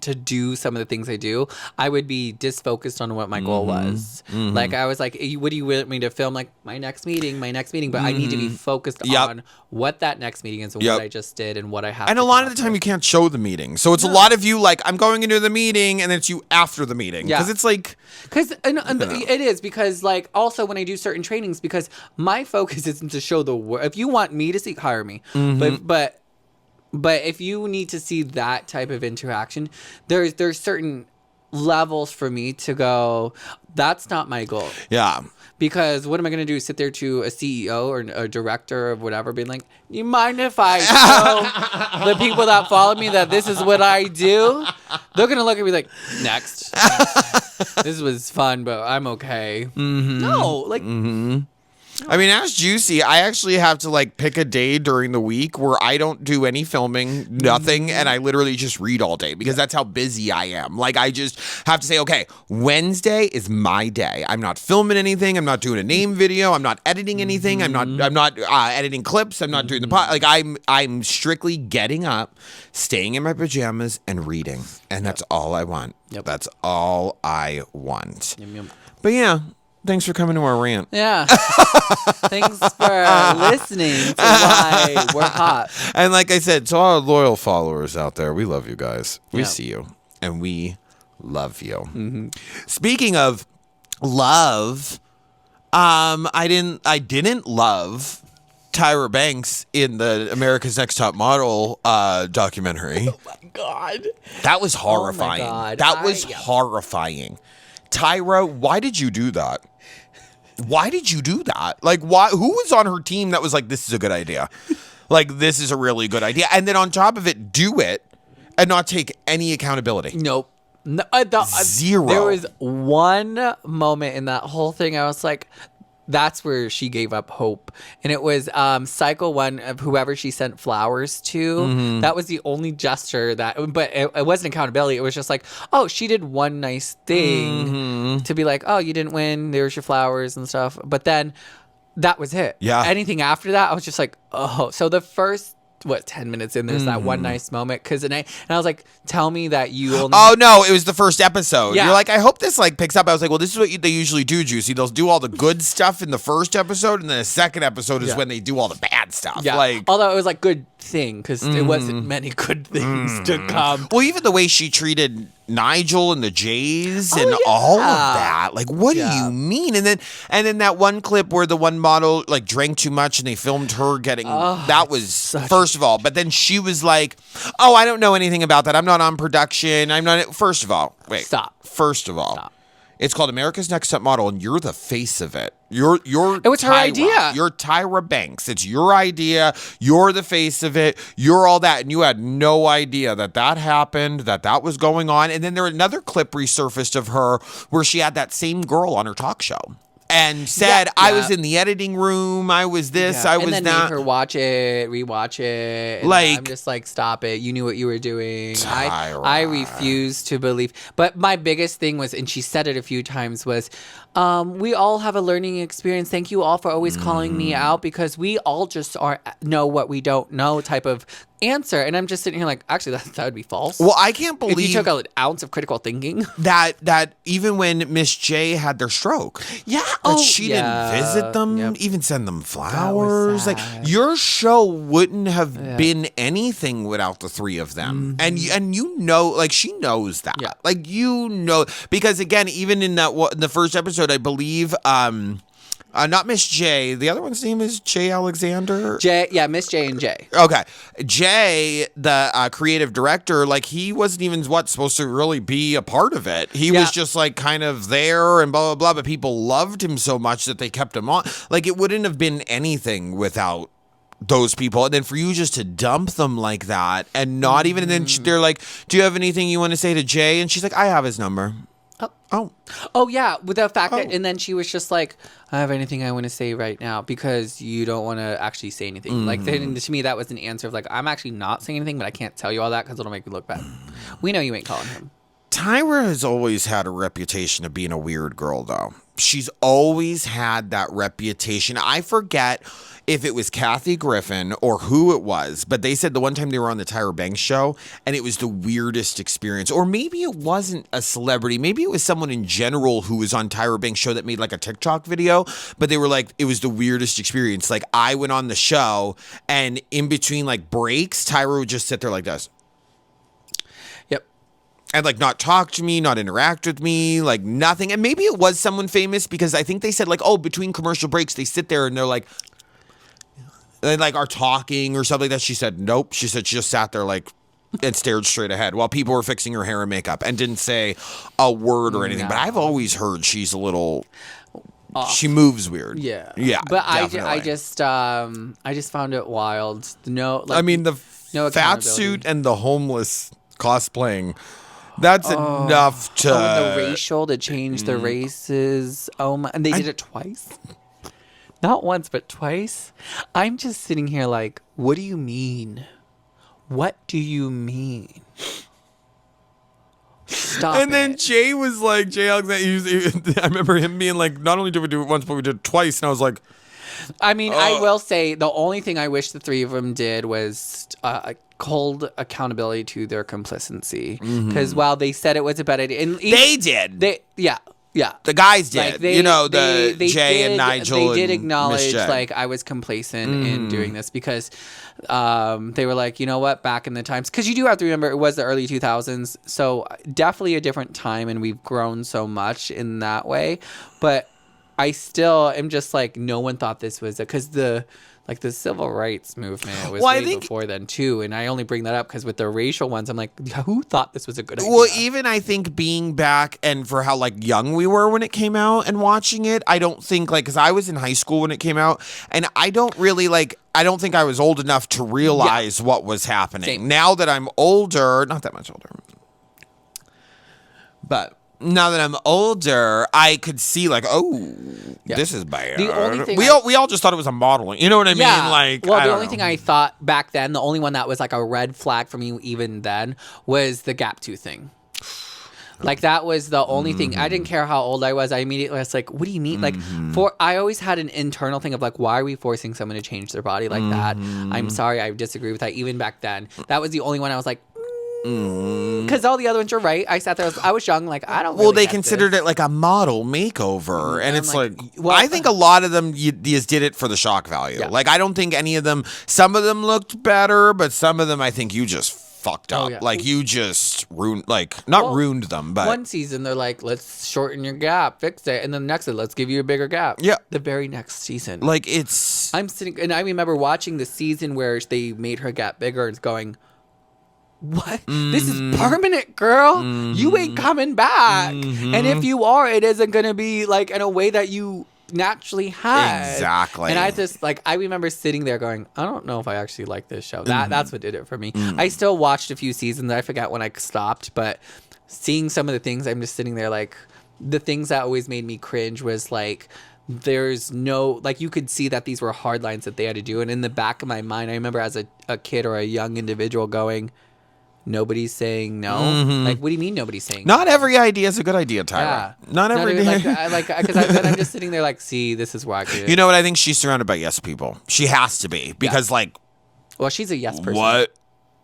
Speaker 1: to do some of the things I do, I would be disfocused on what my goal was. Like I was like, what do you want me to film? Like my next meeting, but I need to be focused on what that next meeting is and what I just did and what I have.
Speaker 2: And a lot of the time you can't show the meeting. So it's a lot of you like, I'm going into the meeting and it's you after the meeting. Because it's like.
Speaker 1: Because it is because like also when I do certain trainings, because my focus isn't to show the work. If you want me to see, hire me. But if you need to see that type of interaction, there's certain levels for me to go, that's not my goal.
Speaker 2: Yeah.
Speaker 1: Because what am I going to do? Sit there to a CEO or a director of whatever being like, you mind if I show the people that follow me that this is what I do? They're going to look at me like, next. This was fun, but I'm okay. No, like...
Speaker 2: I mean, as Juicy, I actually have to like pick a day during the week where I don't do any filming, nothing, and I literally just read all day because that's how busy I am. Like I just have to say, okay, Wednesday is my day. I'm not filming anything. I'm not doing a name video. I'm not editing anything. I'm not editing clips. I'm not doing the pod. Like I'm strictly getting up, staying in my pajamas, and reading, and that's all I want. That's all I want. But yeah. Thanks for coming to our rant.
Speaker 1: Yeah. Thanks for listening to why we're hot.
Speaker 2: And like I said, to all our loyal followers out there, we love you guys. We see you. And we love you. Speaking of love, I didn't love Tyra Banks in the America's Next Top Model documentary.
Speaker 1: Oh my God.
Speaker 2: That was horrifying.
Speaker 1: Oh my God.
Speaker 2: That was horrifying. Tyra, why did you do that? Why did you do that? Like, why? Who was on her team that was like, this is a good idea? Like, this is a really good idea. And then on top of it, do it and not take any accountability.
Speaker 1: Nope. No,
Speaker 2: Zero.
Speaker 1: There was one moment in that whole thing I was like, that's where she gave up hope. And it was cycle one of whoever she sent flowers to. That was the only gesture but it wasn't accountability. It was just like, oh, she did one nice thing to be like, oh, you didn't win. There's your flowers and stuff. But then that was it.
Speaker 2: Yeah.
Speaker 1: Anything after that, I was just like, oh. So the first 10 minutes in, there's that one nice moment. And I was like, tell me that you only...
Speaker 2: Oh, no, it was the first episode.
Speaker 1: Yeah.
Speaker 2: You're like, I hope this like picks up. I was like, well, this is what they usually do, Juicy. They'll do all the good stuff in the first episode, and then the second episode is when they do all the bad stuff.
Speaker 1: Yeah.
Speaker 2: Like,
Speaker 1: although it was like good thing, because it wasn't many good things to come.
Speaker 2: well, even the way she treated Nigel and the Jays and all of that. Like, what do you mean? And then that one clip where the one model like drank too much and they filmed her getting that was first of all. But then she was like, "Oh, I don't know anything about that. I'm not on production. I'm not." First of all, wait.
Speaker 1: Stop.
Speaker 2: First of all.
Speaker 1: Stop.
Speaker 2: It's called America's Next Top Model, and you're the face of it. You're
Speaker 1: it was her idea.
Speaker 2: You're Tyra Banks. It's your idea. You're the face of it. You're all that, and you had no idea that happened, that was going on. And then another clip resurfaced of her where she had that same girl on her talk show. And said, I was in the editing room, I was this, I was that.
Speaker 1: And then made her watch it, rewatch it. And I'm just like, stop it. You knew what you were doing. I refuse to believe. But my biggest thing was, and she said it a few times, was we all have a learning experience. Thank you all for always calling me out, because we all just know what we don't know type of answer. And I'm just sitting here like, actually, that would be false.
Speaker 2: Well, I can't believe
Speaker 1: if you took an ounce of critical thinking.
Speaker 2: that even when Miss J had their stroke, that she didn't visit them, even send them flowers. Like, your show wouldn't have been anything without the three of them. And you know, like, she knows that. Like, you know, because again, even in the first episode, I believe, not Miss J. The other one's name is Jay Alexander.
Speaker 1: Miss J and Jay.
Speaker 2: Okay. Jay, the creative director, like, he wasn't even supposed to really be a part of it. He was just like kind of there and blah, blah, blah. But people loved him so much that they kept him on. Like, it wouldn't have been anything without those people. And then for you just to dump them like that and not even, and then they're like, do you have anything you want to say to Jay? And she's like, I have his number.
Speaker 1: Oh yeah, with the fact that, and then she was just like, I have anything I want to say right now, because you don't want to actually say anything. Like, then, to me, that was an answer of like, I'm actually not saying anything, but I can't tell you all that because it'll make me look bad. We know you ain't calling him.
Speaker 2: Tyra has always had a reputation of being a weird girl, though. She's always had that reputation. I forget if it was Kathy Griffin or who it was, but they said the one time they were on the Tyra Banks show, and it was the weirdest experience. Or maybe it wasn't a celebrity. Maybe it was someone in general who was on Tyra Banks' show that made like a TikTok video, but they were like, it was the weirdest experience. Like, I went on the show, and in between like breaks, Tyra would just sit there like this. And, like, not talk to me, not interact with me, like, nothing. And maybe it was someone famous because I think they said, like, oh, between commercial breaks, they sit there and they're like, they, like, are talking or something like that. She said, nope. She said she just sat there, like, and stared straight ahead while people were fixing her hair and makeup and didn't say a word or anything. No. But I've always heard she's a little... She moves weird.
Speaker 1: Yeah.
Speaker 2: Yeah,
Speaker 1: but I just found it wild. No, like,
Speaker 2: I mean, the fat suit and the homeless cosplaying... That's enough to...
Speaker 1: and the racial, to change the races. Oh, my... And they did it twice? Not once, but twice? I'm just sitting here like, what do you mean? What do you mean? Stop
Speaker 2: And then Jay was like, I remember him being like, not only did we do it once, but we did it twice. And I was like...
Speaker 1: I mean, I will say, the only thing I wish the three of them did was... hold accountability to their complacency, because while they said it was a bad idea, and
Speaker 2: they did.
Speaker 1: Yeah.
Speaker 2: The guys did.
Speaker 1: Like
Speaker 2: they Jay and Nigel.
Speaker 1: They did acknowledge, like, I was complacent in doing this because they were like, you know what, back in the times, because you do have to remember it was the early 2000s, so definitely a different time, and we've grown so much in that way. But I still am just like, no one thought this was because the civil rights movement was before then too, and I only bring that up because with the racial ones, I'm like, who thought this was a good idea?
Speaker 2: Well, even I think being back and for how like young we were when it came out and watching it, I don't think like, because I was in high school when it came out, and I don't think I was old enough to realize what was happening.
Speaker 1: Same.
Speaker 2: Now that I'm older, not that much older, but. Now that I'm older, I could see like, this is bad.
Speaker 1: The only thing
Speaker 2: we all just thought it was a modeling. You know what I mean? Like,
Speaker 1: well, the only thing I thought back then, the only one that was like a red flag for me even then, was the gap tooth thing. Like, that was the only thing. I didn't care how old I was. I immediately was like, what do you mean? Like, I always had an internal thing of like, why are we forcing someone to change their body like that? I'm sorry, I disagree with that. Even back then, that was the only one I was like, because all the other ones, you're right. I sat there, I was young, like, I don't really
Speaker 2: they considered it like a model makeover, and it's like I think a lot of them you just did it for the shock value. Like, I don't think any of them, some of them looked better, but some of them I think you just fucked up. Like, you just ruined, like, ruined them, but
Speaker 1: one season they're like, let's shorten your gap, fix it, and then the next one, let's give you a bigger gap.
Speaker 2: Yeah,
Speaker 1: the very next season,
Speaker 2: like,
Speaker 1: I'm sitting, and I remember watching the season where they made her gap bigger and going, what? This is permanent, girl. You ain't coming back. And if you are, it isn't going to be like in a way that you naturally had.
Speaker 2: Exactly.
Speaker 1: And I just like, I remember sitting there going, I don't know if I actually like this show. That's what did it for me. I still watched a few seasons. I forgot when I stopped, but seeing some of the things, I'm just sitting there like, the things that always made me cringe was like, there's no, like, you could see that these were hard lines that they had to do. And in the back of my mind, I remember as a kid or a young individual going, nobody's saying no. Like, what do you mean nobody's saying
Speaker 2: no? Not every idea is a good idea, Tyra.
Speaker 1: Yeah.
Speaker 2: Not every
Speaker 1: because I'm just sitting there like, see, this is why I could.
Speaker 2: You know what? I think she's surrounded by yes people. She has to be because
Speaker 1: well, she's a yes person.
Speaker 2: What?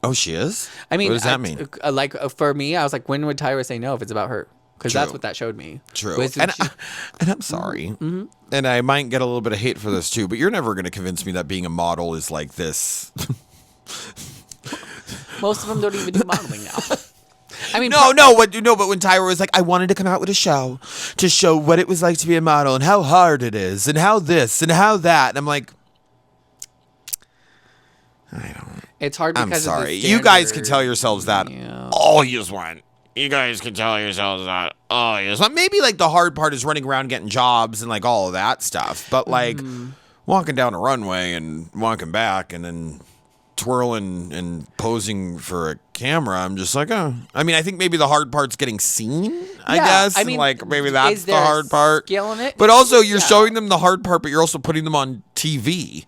Speaker 2: Oh, she is?
Speaker 1: I mean,
Speaker 2: what does that mean?
Speaker 1: Like, for me, I was like, when would Tyra say no if it's about her? Because that's what that showed me.
Speaker 2: True. And I'm sorry. And I might get a little bit of hate for this too, but you're never going to convince me that being a model is like this.
Speaker 1: Most of them don't even do modeling now. I mean,
Speaker 2: but when Tyra was like, I wanted to come out with a show to show what it was like to be a model and how hard it is and how this and how that, and I'm like, I don't.
Speaker 1: It's hard because
Speaker 2: I'm sorry.
Speaker 1: Of the
Speaker 2: you guys can tell yourselves that all you want.
Speaker 3: You guys can tell yourselves that. Oh, yes.
Speaker 2: Maybe like the hard part is running around getting jobs and like all of that stuff, but like walking down a runway and walking back and then twirling and posing for a camera, I'm just like, oh. I mean, I think maybe the hard part's getting seen, I guess.
Speaker 1: I mean,
Speaker 2: like, maybe that's the hard part.
Speaker 1: Skill in it?
Speaker 2: But also, you're showing them the hard part, but you're also putting them on TV.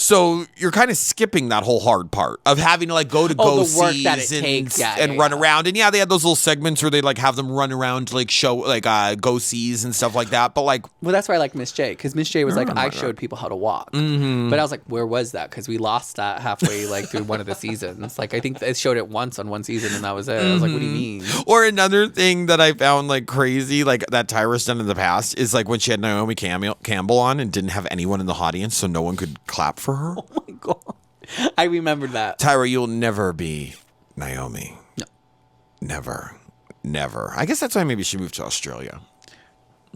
Speaker 2: So you're kind of skipping that whole hard part of having to like go to go
Speaker 1: the work
Speaker 2: sees
Speaker 1: that it takes.
Speaker 2: and run around. And yeah, they had those little segments where they like have them run around to like show like go sees and stuff like that. But like,
Speaker 1: well, that's why I like Miss J, because Miss J was like, I showed people how to walk. But I was like, where was that? Because we lost that halfway like through one of the seasons. Like I think they showed it once on one season and that was it. I was like, what do you mean?
Speaker 2: or another thing that I found like crazy, like that Tyra's done in the past, is like when she had Naomi Campbell on and didn't have anyone in the audience, so no one could clap for her.
Speaker 1: Oh my God. I remembered that.
Speaker 2: Tyra, you'll never be Naomi.
Speaker 1: No.
Speaker 2: Never. I guess that's why maybe she moved to Australia.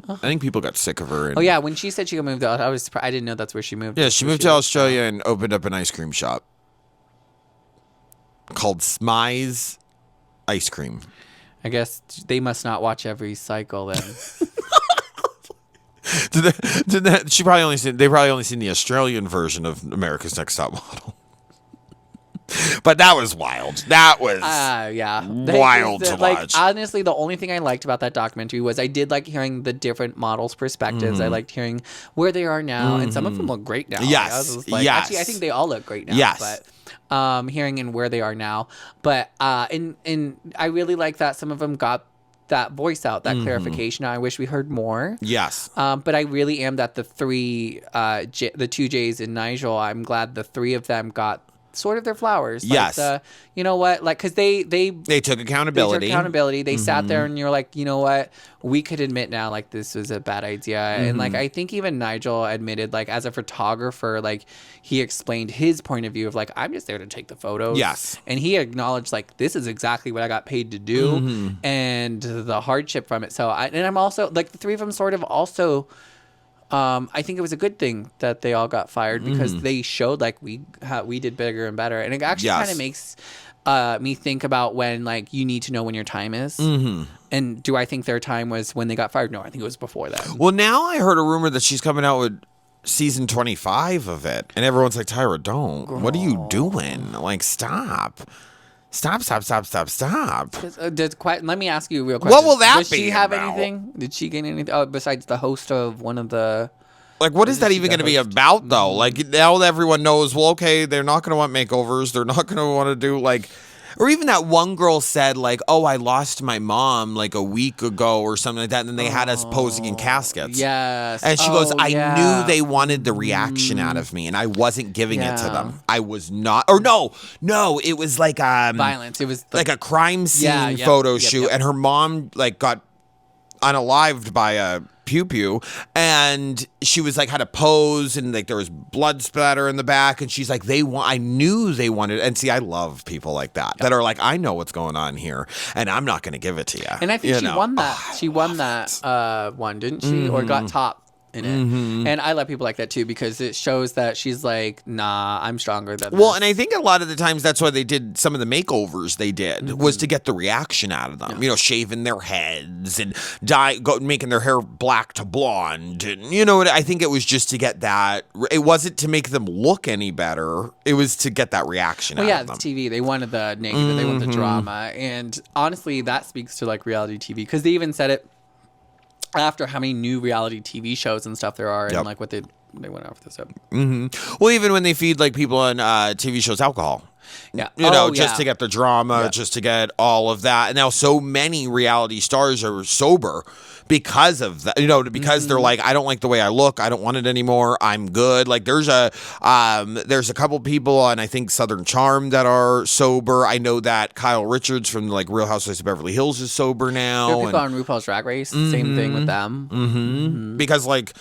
Speaker 2: I think people got sick of her.
Speaker 1: Oh yeah, when she said she moved out, I was surprised. I didn't know that's where she moved.
Speaker 2: Yeah, she moved to Australia and opened up an ice cream shop called Smy's Ice Cream.
Speaker 1: I guess they must not watch every cycle then.
Speaker 2: They probably only seen the Australian version of America's Next Top Model. But that was wild. That was wild to
Speaker 1: like,
Speaker 2: watch.
Speaker 1: Honestly, the only thing I liked about that documentary was I did like hearing the different models' perspectives. I liked hearing where they are now, and some of them look great now.
Speaker 2: Yes,
Speaker 1: I was like,
Speaker 2: yes.
Speaker 1: Actually, I think they all look great now.
Speaker 2: Yes.
Speaker 1: But hearing and where they are now, but and I really like that some of them got that voice out, that clarification. I wish we heard more.
Speaker 2: Yes.
Speaker 1: But I really am that the two J's and Nigel, I'm glad the three of them got sort of their flowers.
Speaker 2: Yes.
Speaker 1: Like you know what? Like, because they
Speaker 2: took accountability.
Speaker 1: They sat there and you're like, you know what? We could admit now, like, this was a bad idea. And, like, I think even Nigel admitted, like, as a photographer, like, he explained his point of view of, like, I'm just there to take the photos.
Speaker 2: Yes.
Speaker 1: And he acknowledged, like, this is exactly what I got paid to do and the hardship from it. So, I'm also, like, the three of them sort of also... I think it was a good thing that they all got fired because they showed like we did bigger and better, and it actually kind of makes me think about when like you need to know when your time is. And do I think their time was when they got fired? No, I think it was before that.
Speaker 2: Well, now I heard a rumor that she's coming out with season 25 of it, and everyone's like, Tyra, don't. Girl. What are you doing? Like, stop. Stop.
Speaker 1: Let me ask you a real question.
Speaker 2: What will that
Speaker 1: Does
Speaker 2: be
Speaker 1: she have
Speaker 2: about?
Speaker 1: anything? Did she get anything besides the host of one of the...
Speaker 2: Like, what is that even going to be about, though? Like, now everyone knows, well, okay, they're not going to want makeovers. They're not going to want to do, like... Or even that one girl said, like, oh, I lost my mom, like, a week ago or something like that, and then they had us posing in caskets.
Speaker 1: Yes.
Speaker 2: And she goes, I knew they wanted the reaction out of me, and I wasn't giving it to them. I was not... Or no, it was like...
Speaker 1: violence. It was...
Speaker 2: like a crime scene photo shoot, and her mom, like, got unalived by a pew-pew, and she was like had a pose, and like there was blood splatter in the back, and she's like, I knew they wanted, and see, I love people like that that are like, I know what's going on here, and I'm not going to give it to you.
Speaker 1: And I think she won that. She won that one, didn't she? Or got top in it. And I love people like that too, because it shows that she's like, nah, I'm stronger than
Speaker 2: well,
Speaker 1: this.
Speaker 2: and I think a lot of the times that's why they did some of the makeovers they did was to get the reaction out of them. You know, shaving their heads and making their hair black to blonde, and you know, I think it was just to get that. It wasn't to make them look any better. It was to get that reaction out of them.
Speaker 1: It's TV. They wanted the negative. They wanted the drama, and honestly, that speaks to like reality TV, because they even said it after how many new reality TV shows and stuff there are, and like what they went off this up.
Speaker 2: Well, even when they feed like people on TV shows alcohol.
Speaker 1: Yeah.
Speaker 2: You know, just to get the drama, just to get all of that. And now so many reality stars are sober because of that, you know, because they're like, I don't like the way I look. I don't want it anymore. I'm good. Like there's a couple people on, I think, Southern Charm that are sober. I know that Kyle Richards from like Real Housewives of Beverly Hills is sober now.
Speaker 1: There are people on RuPaul's Drag Race. Same thing with them.
Speaker 2: Because like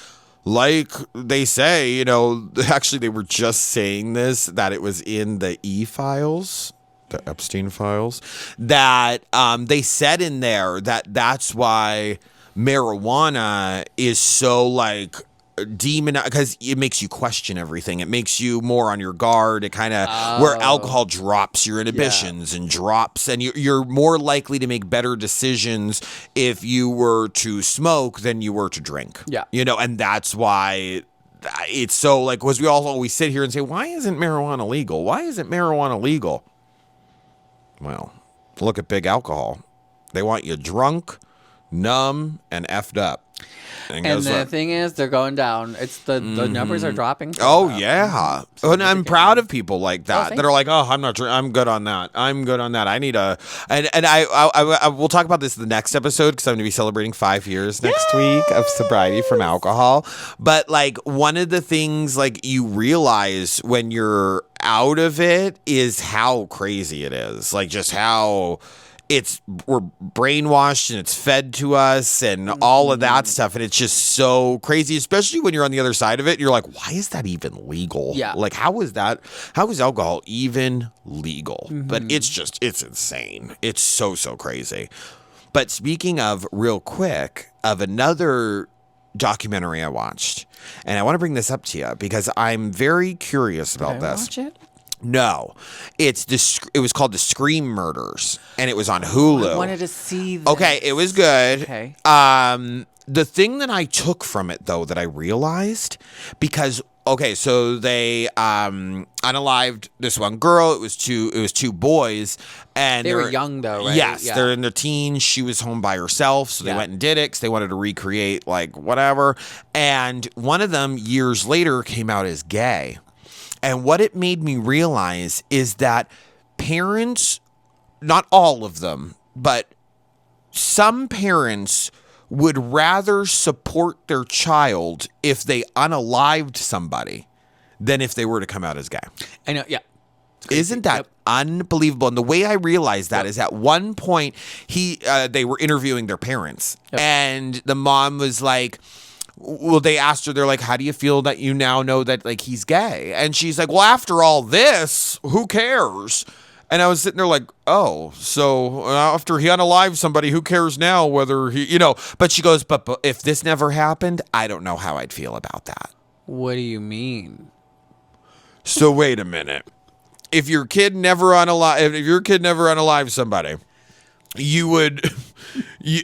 Speaker 2: they say, you know, actually they were just saying this, that it was in the E-files, the Epstein files, that they said in there that that's why marijuana is so like demonized, because it makes you question everything. It makes you more on your guard. It kind of where alcohol drops your inhibitions and drops, and you're more likely to make better decisions if you were to smoke than you were to drink. Yeah, you know, and that's why it's so like, because we all always sit here and say, why isn't marijuana legal? Why isn't marijuana legal? Well, look at big alcohol. They want you drunk, numb, and effed up. And
Speaker 1: And
Speaker 2: guess
Speaker 1: the
Speaker 2: what?
Speaker 1: thing is, they're going down. It's the numbers are dropping.
Speaker 2: Oh yeah, and I'm proud of people like that
Speaker 1: thank
Speaker 2: that are like, oh, I'm good on that. I'm good on that. I need a, and I we'll talk about this in the next episode because I'm going to be celebrating 5 years next week of sobriety from alcohol. But like one of the things like you realize when you're out of it is how crazy it is. Like just how we're brainwashed and it's fed to us and all of that stuff, and it's just so crazy, especially when you're on the other side of it. You're like, why is that even legal?
Speaker 1: Yeah.
Speaker 2: Like how is alcohol even legal? But it's insane. It's so crazy. But speaking of, real quick, of another documentary I watched, and I want to bring this up to you because I'm very curious about
Speaker 1: Did I
Speaker 2: this.
Speaker 1: watch it?
Speaker 2: No, it was called The Scream Murders, and it was on Hulu.
Speaker 1: I wanted to see this.
Speaker 2: Okay, it was good.
Speaker 1: Okay.
Speaker 2: The thing that I took from it, though, that I realized, because so they unalived this one girl. It was two boys, and
Speaker 1: They were young, though, right?
Speaker 2: Yes,
Speaker 1: Yeah.
Speaker 2: they're in their teens. She was home by herself, so they
Speaker 1: Yeah.
Speaker 2: went and did it because they wanted to recreate like whatever. And one of them years later came out as gay. And what it made me realize is that parents, not all of them, but some parents would rather support their child if they unalived somebody than if they were to come out as gay.
Speaker 1: I know. Yeah.
Speaker 2: Isn't that unbelievable? And the way I realized that is at one point they were interviewing their parents, and the mom was like, well, they asked her, they're like, how do you feel that you now know that like he's gay? And she's like, well, after all this, who cares? And I was sitting there like, oh, so after he unalived somebody, who cares now whether he, but she goes, but if this never happened, I don't know how I'd feel about that.
Speaker 1: What do you mean?
Speaker 2: So wait a minute. If your kid never unalived somebody, you would,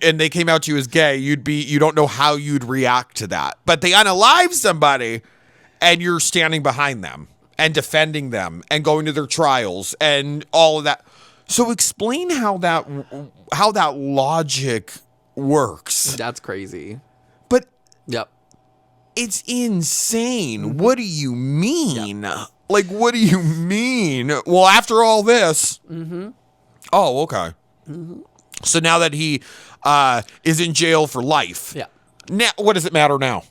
Speaker 2: and they came out to you as gay, you don't know how you'd react to that. But they unalive somebody, and you're standing behind them and defending them and going to their trials and all of that. So explain how that logic works.
Speaker 1: That's crazy.
Speaker 2: But
Speaker 1: Yep.
Speaker 2: it's insane. What do you mean? Like, what do you mean? Well, after all this. Oh, okay. So now that he is in jail for life.
Speaker 1: Yeah.
Speaker 2: Now, what does it matter now?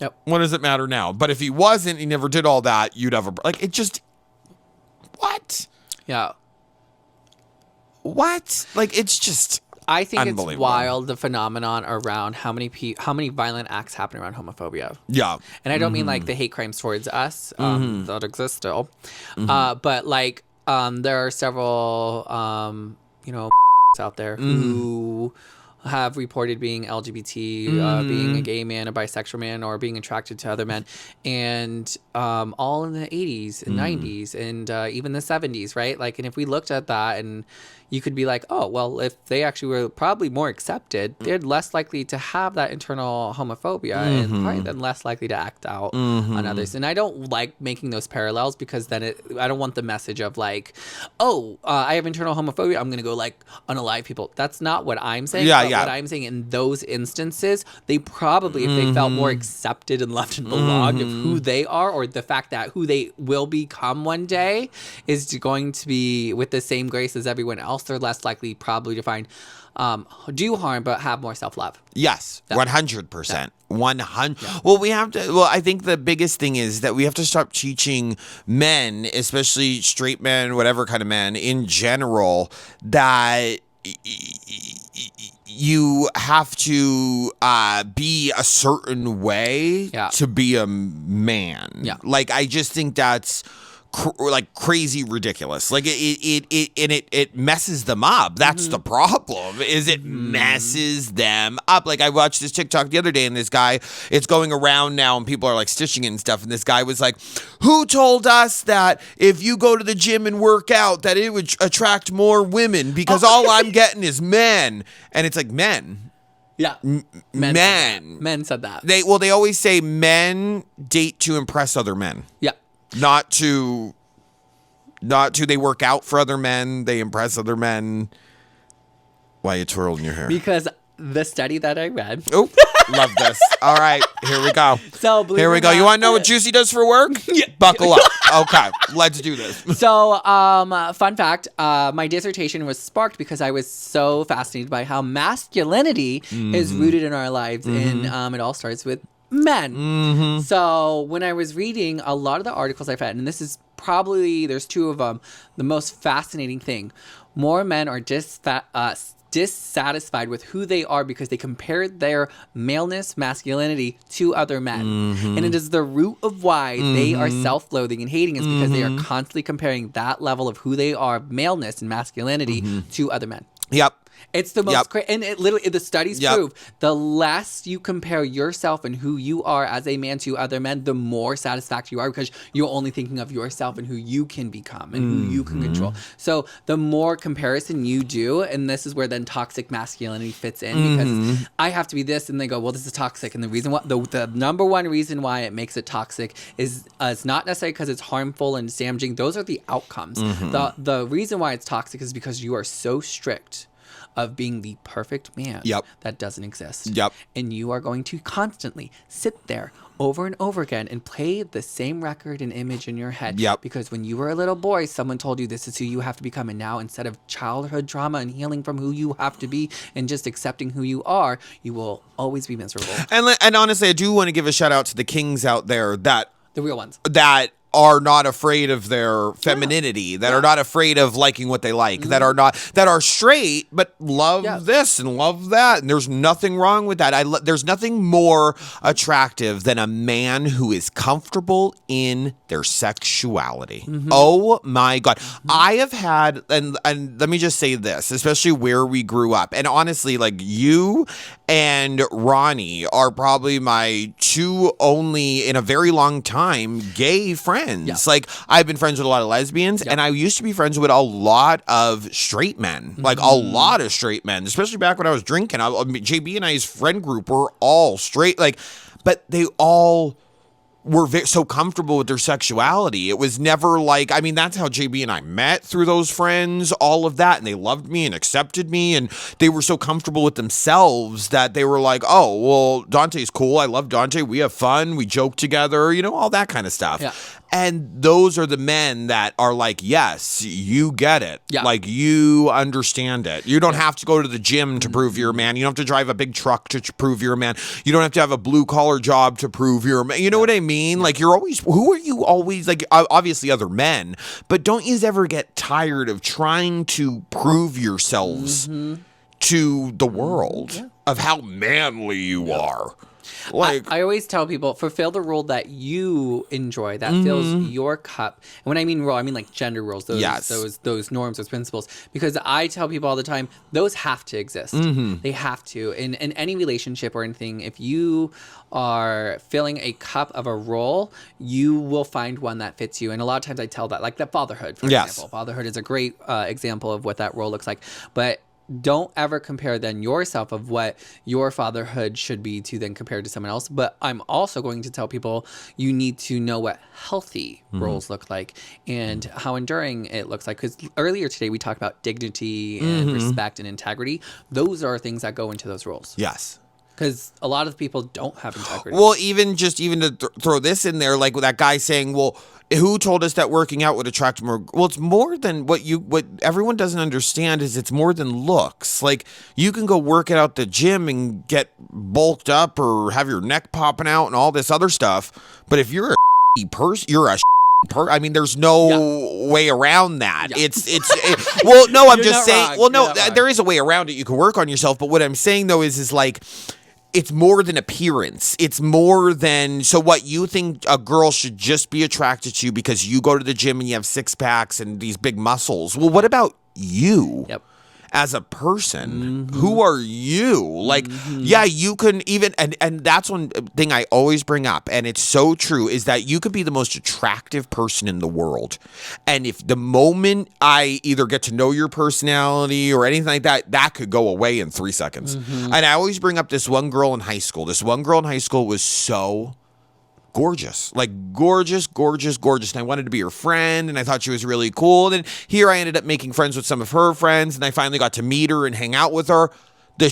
Speaker 1: Yep.
Speaker 2: What does it matter now? But if he wasn't, he never did all that, you'd have what?
Speaker 1: Yeah.
Speaker 2: What? Like, it's just
Speaker 1: I think it's
Speaker 2: unbelievable.
Speaker 1: wild, the phenomenon around how many violent acts happen around homophobia.
Speaker 2: Yeah.
Speaker 1: And I don't mean like the hate crimes towards us that exist still, but like there are several out there who have reported being LGBT, being a gay man, a bisexual man, or being attracted to other men, and all in the 80s and 90s and even the 70s, right? Like, and if we looked at that, and you could be like, oh, well, if they actually were probably more accepted, they're less likely to have that internal homophobia and probably then less likely to act out on others. And I don't like making those parallels because then I don't want the message of like, oh, I have internal homophobia, I'm going to go like unalive people. That's not what I'm saying. What I'm saying in those instances, they probably, if they felt more accepted and loved and belonged of who they are, or the fact that who they will become one day is going to be with the same grace as everyone else, they're less likely probably to find do harm but have more self-love.
Speaker 2: Yes, 100%. 100. Well, I think the biggest thing is that we have to stop teaching men, especially straight men, whatever kind of men in general, that you have to be a certain way to be a man. Yeah. Like, I just think that's crazy ridiculous. Like it messes them up. That's the problem. Is it messes them up. Like, I watched this TikTok the other day, and this guy, it's going around now, and people are like stitching it and stuff. And this guy was like, "Who told us that if you go to the gym and work out that it would attract more women? Because all I'm getting is men." And it's like, men.
Speaker 1: Yeah. Men said that.
Speaker 2: They always say men date to impress other men. Yeah. Not to they work out for other men, they impress other men. Why are you twirling your hair?
Speaker 1: Because the study that I read.
Speaker 2: Oh, love this. All right, here we go.
Speaker 1: So
Speaker 2: here we go. You want to know what Juicy does for work?
Speaker 1: Yeah.
Speaker 2: Buckle up. Okay, let's do this.
Speaker 1: So, fun fact, my dissertation was sparked because I was so fascinated by how masculinity is rooted in our lives, and it all starts with men. So when I was reading a lot of the articles I found, and this is probably, there's two of them, the most fascinating thing, more men are dissatisfied with who they are because they compare their maleness, masculinity to other men. And it is the root of why they are self-loathing and hating is because they are constantly comparing that level of who they are, maleness and masculinity, to other men.
Speaker 2: Yep.
Speaker 1: It's the most crazy, and it literally, the studies prove the less you compare yourself and who you are as a man to other men, the more satisfactory you are because you're only thinking of yourself and who you can become and who you can control. So the more comparison you do, and this is where then toxic masculinity fits in because I have to be this, and they go, well, this is toxic. And the reason why, the number one reason why it makes it toxic is it's not necessarily because it's harmful and damaging. Those are the outcomes. The reason why it's toxic is because you are so strict of being the perfect man that doesn't exist. And you are going to constantly sit there over and over again and play the same record and image in your head. Because when you were a little boy, someone told you this is who you have to become. And now instead of childhood trauma and healing from who you have to be and just accepting who you are, you will always be miserable.
Speaker 2: And honestly, I do want to give a shout out to the kings out there the
Speaker 1: real ones
Speaker 2: that are not afraid of their femininity, that are not afraid of liking what they like, that are straight, but love this and love that. And there's nothing wrong with that. There's nothing more attractive than a man who is comfortable in their sexuality. Oh my God. I have had, and let me just say this, especially where we grew up. And honestly, like you and Ronnie are probably my two only in a very long time gay friends. Like I've been friends with a lot of lesbians and I used to be friends with a lot of straight men, like a lot of straight men, especially back when I was drinking. JB and I's friend group were all straight, but they all were so comfortable with their sexuality. It was never like, I mean, that's how JB and I met, through those friends, all of that. And they loved me and accepted me. And they were so comfortable with themselves that they were like, oh, well, Dante's cool. I love Dante. We have fun. We joke together, all that kind of stuff. And those are the men that are like, yes, you get it. Like, you understand it. You don't have to go to the gym to prove you're a man. You don't have to drive a big truck to prove you're a man. You don't have to have a blue-collar job to prove you're a man. You know what I mean? Like, who are you always, like, obviously other men, but don't you ever get tired of trying to prove yourselves to the world of how manly you are? Like,
Speaker 1: I always tell people, fulfill the role that you enjoy, that fills your cup. And when I mean role, I mean like gender roles, those norms, those principles. Because I tell people all the time, those have to exist. They have to. In any relationship or anything, if you are filling a cup of a role, you will find one that fits you. And a lot of times I tell that, like that fatherhood, for example. Fatherhood is a great example of what that role looks like. But don't ever compare then yourself of what your fatherhood should be to then compare to someone else. But I'm also going to tell people you need to know what healthy roles look like and how enduring it looks like. Because earlier today we talked about dignity and respect and integrity. Those are things that go into those roles.
Speaker 2: Yes.
Speaker 1: Because a lot of people don't have integrity.
Speaker 2: Well, even to throw this in there, like with that guy saying, well, who told us that working out would attract more? Well, it's more than what everyone doesn't understand is it's more than looks. Like, you can go work it out at the gym and get bulked up or have your neck popping out and all this other stuff. But if you're a person, you're a I mean, there's no way around that. Well, no, I'm just saying.
Speaker 1: Wrong.
Speaker 2: Well, no, there is a way around it. You can work on yourself. But what I'm saying though is like, it's more than appearance. It's more than, so what you think a girl should just be attracted to because you go to the gym and you have six packs and these big muscles. Well, what about you? As a person, who are you? Like, you can even, and that's one thing I always bring up, and it's so true, is that you could be the most attractive person in the world. And if the moment I either get to know your personality or anything like that, that could go away in 3 seconds. And I always bring up this one girl in high school. This one girl in high school was so gorgeous, like gorgeous. And I wanted to be her friend and I thought she was really cool. And then here I ended up making friends with some of her friends and I finally got to meet her and hang out with her. The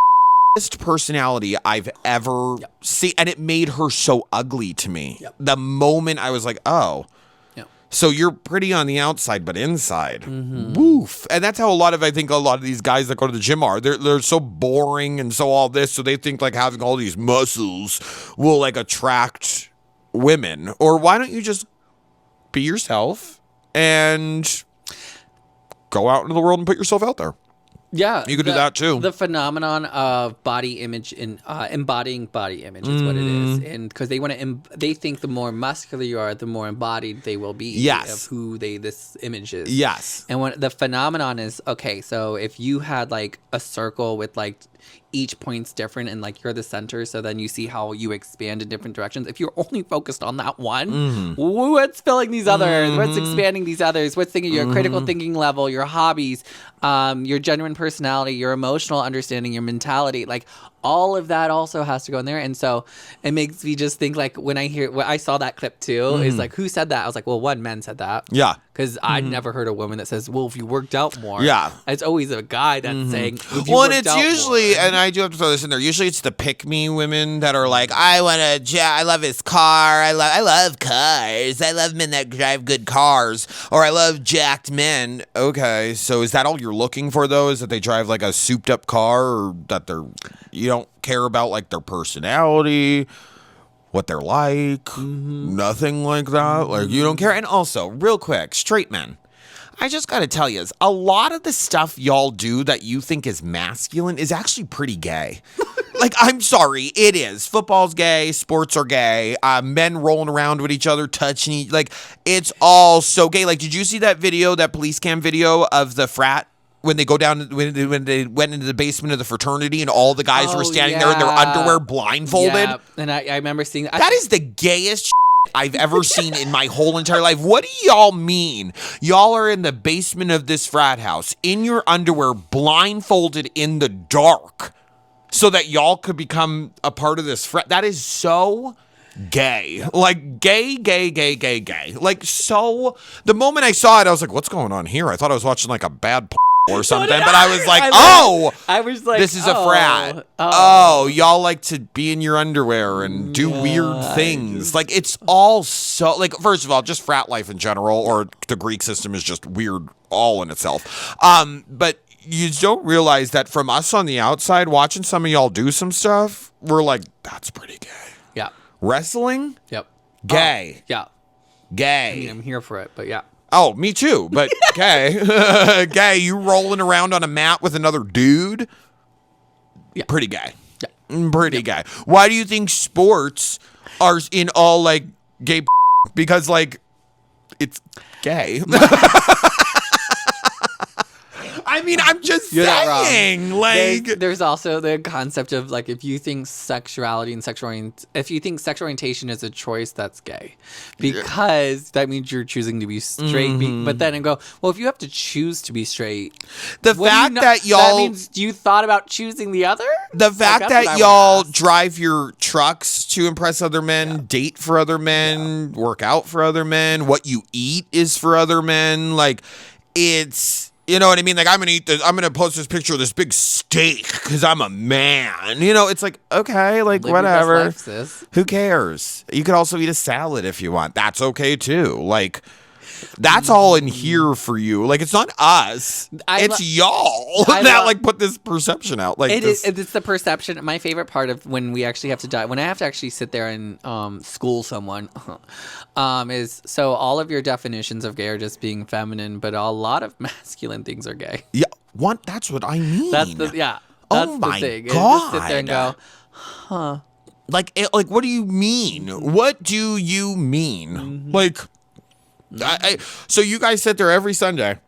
Speaker 2: personality I've ever seen, and it made her so ugly to me.
Speaker 1: Yep.
Speaker 2: The moment I was like, oh,
Speaker 1: Yep.
Speaker 2: so you're pretty on the outside, but inside, woof. And that's how I think a lot of these guys that go to the gym are. They're so boring and so all this, so they think like having all these muscles will like attract women. Or why don't you just be yourself and go out into the world and put yourself out there?
Speaker 1: Yeah,
Speaker 2: You could do that too.
Speaker 1: The phenomenon of body image and embodying body image is what it is, and because they want to, they think the more muscular you are, the more embodied they will be.
Speaker 2: Yes.
Speaker 1: Of who this image is.
Speaker 2: Yes.
Speaker 1: And when the phenomenon is okay, so if you had like a circle with like each point's different and like you're the center, so then you see how you expand in different directions. If you're only focused on that one, what's filling these others? What's expanding these others? What's thinking your critical thinking level, your hobbies, your genuine personality, your emotional understanding, your mentality, like all of that also has to go in there. And so it makes me just think like when I saw that clip too, is like, who said that? I was like, well, one, men said that.
Speaker 2: Yeah.
Speaker 1: Because I'd never heard a woman that says, well, if you worked out more.
Speaker 2: Yeah.
Speaker 1: It's always a guy that's saying, if you
Speaker 2: Well, and
Speaker 1: worked
Speaker 2: it's
Speaker 1: out
Speaker 2: usually,
Speaker 1: more.
Speaker 2: and I do have to throw this in there. Usually, it's the pick-me women that are like, I love his car. I love cars. I love men that drive good cars, or I love jacked men. Okay, so is that all you're looking for though? Is that they drive like a souped-up car, or that you don't care about like their personality, what they're like, nothing like that. Like you don't care. And also, real quick, straight men. I just got to tell you, a lot of the stuff y'all do that you think is masculine is actually pretty gay. Like, I'm sorry, it is. Football's gay, sports are gay, men rolling around with each other, touching like, it's all so gay. Like, did you see that video, that police cam video of the frat? When they go down, when they went into the basement of the fraternity and all the guys were standing there in their underwear blindfolded?
Speaker 1: Yeah. And I remember seeing that.
Speaker 2: That is the gayest I've ever seen in my whole entire life. What do y'all mean? Y'all are in the basement of this frat house in your underwear, blindfolded in the dark, so that y'all could become a part of this frat. That is so gay. Like gay. Like so. The moment I saw it, I was like, "What's going on here?" I thought I was watching like a bad or something, but I was like,
Speaker 1: I was like,
Speaker 2: this is a frat. Oh, y'all like to be in your underwear and do weird things. Like, it's all so, like, first of all, just frat life in general, or the Greek system is just weird all in itself. But you don't realize that from us on the outside, watching some of y'all do some stuff, we're like, that's pretty gay.
Speaker 1: Yeah.
Speaker 2: Wrestling?
Speaker 1: Yep.
Speaker 2: Gay.
Speaker 1: Yeah.
Speaker 2: Gay.
Speaker 1: I mean, I'm here for it, but yeah.
Speaker 2: Oh, me too, but gay. Gay, you rolling around on a mat with another dude?
Speaker 1: Yeah.
Speaker 2: Pretty gay.
Speaker 1: Yeah.
Speaker 2: Pretty gay. Why do you think sports are in all, like, gay? Because, like, it's gay. I mean, I'm just
Speaker 1: You're not wrong.
Speaker 2: saying, like,
Speaker 1: there's also the concept of like if you think sexuality and if you think sexual orientation is a choice, that's gay, because that means you're choosing to be straight. But then and go, well, if you have to choose to be straight,
Speaker 2: the fact that y'all,
Speaker 1: that means you thought about choosing the other.
Speaker 2: The fact that y'all drive your trucks to impress other men, date for other men, work out for other men, what you eat is for other men, like it's. You know what I mean? Like, I'm going to post this picture of this big steak because I'm a man. You know, it's like, okay, like,
Speaker 1: Live your best
Speaker 2: whatever.
Speaker 1: life, sis.
Speaker 2: Who cares? You could also eat a salad if you want. That's okay, too. Like, that's all in here for you. Like, it's not us. It's y'all that, like, put this perception out. Like,
Speaker 1: it's the perception. My favorite part of when we actually have to when I have to actually sit there and school someone is, so all of your definitions of gay are just being feminine, but a lot of masculine things are gay.
Speaker 2: Yeah, that's what I mean.
Speaker 1: That's the thing.
Speaker 2: God.
Speaker 1: Just sit there and go, huh.
Speaker 2: Like, what do you mean? What do you mean? Like, so you guys sit there every Sunday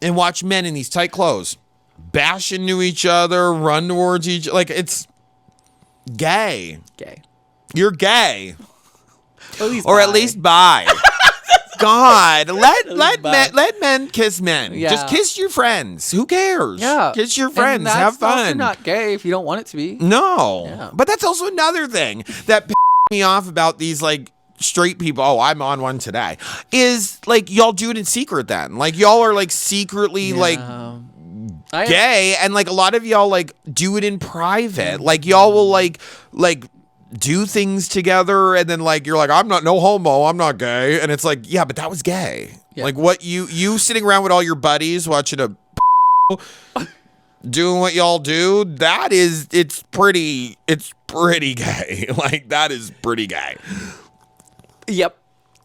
Speaker 2: and watch men in these tight clothes bash into each other, run towards each, like, it's gay.
Speaker 1: Gay.
Speaker 2: You're gay.
Speaker 1: Or
Speaker 2: at least bi. God, let men kiss men.
Speaker 1: Yeah.
Speaker 2: Just kiss your friends. Who cares?
Speaker 1: Yeah.
Speaker 2: Kiss your friends.
Speaker 1: And that's
Speaker 2: have fun.
Speaker 1: also not gay if you don't want it to be.
Speaker 2: No.
Speaker 1: Yeah.
Speaker 2: But that's also another thing that me off about these, like, straight people. Oh, I'm on one today. Is, like, y'all do it in secret then. Like, y'all are, like, secretly, like, gay, and like a lot of y'all like do it in private. Like y'all will like do things together, and then like you're like, I'm not no homo, I'm not gay, and it's like, yeah, but that was gay. Yeah. Like what you sitting around with all your buddies watching a doing what y'all do, it's pretty gay. Like that is pretty gay.
Speaker 1: Yep.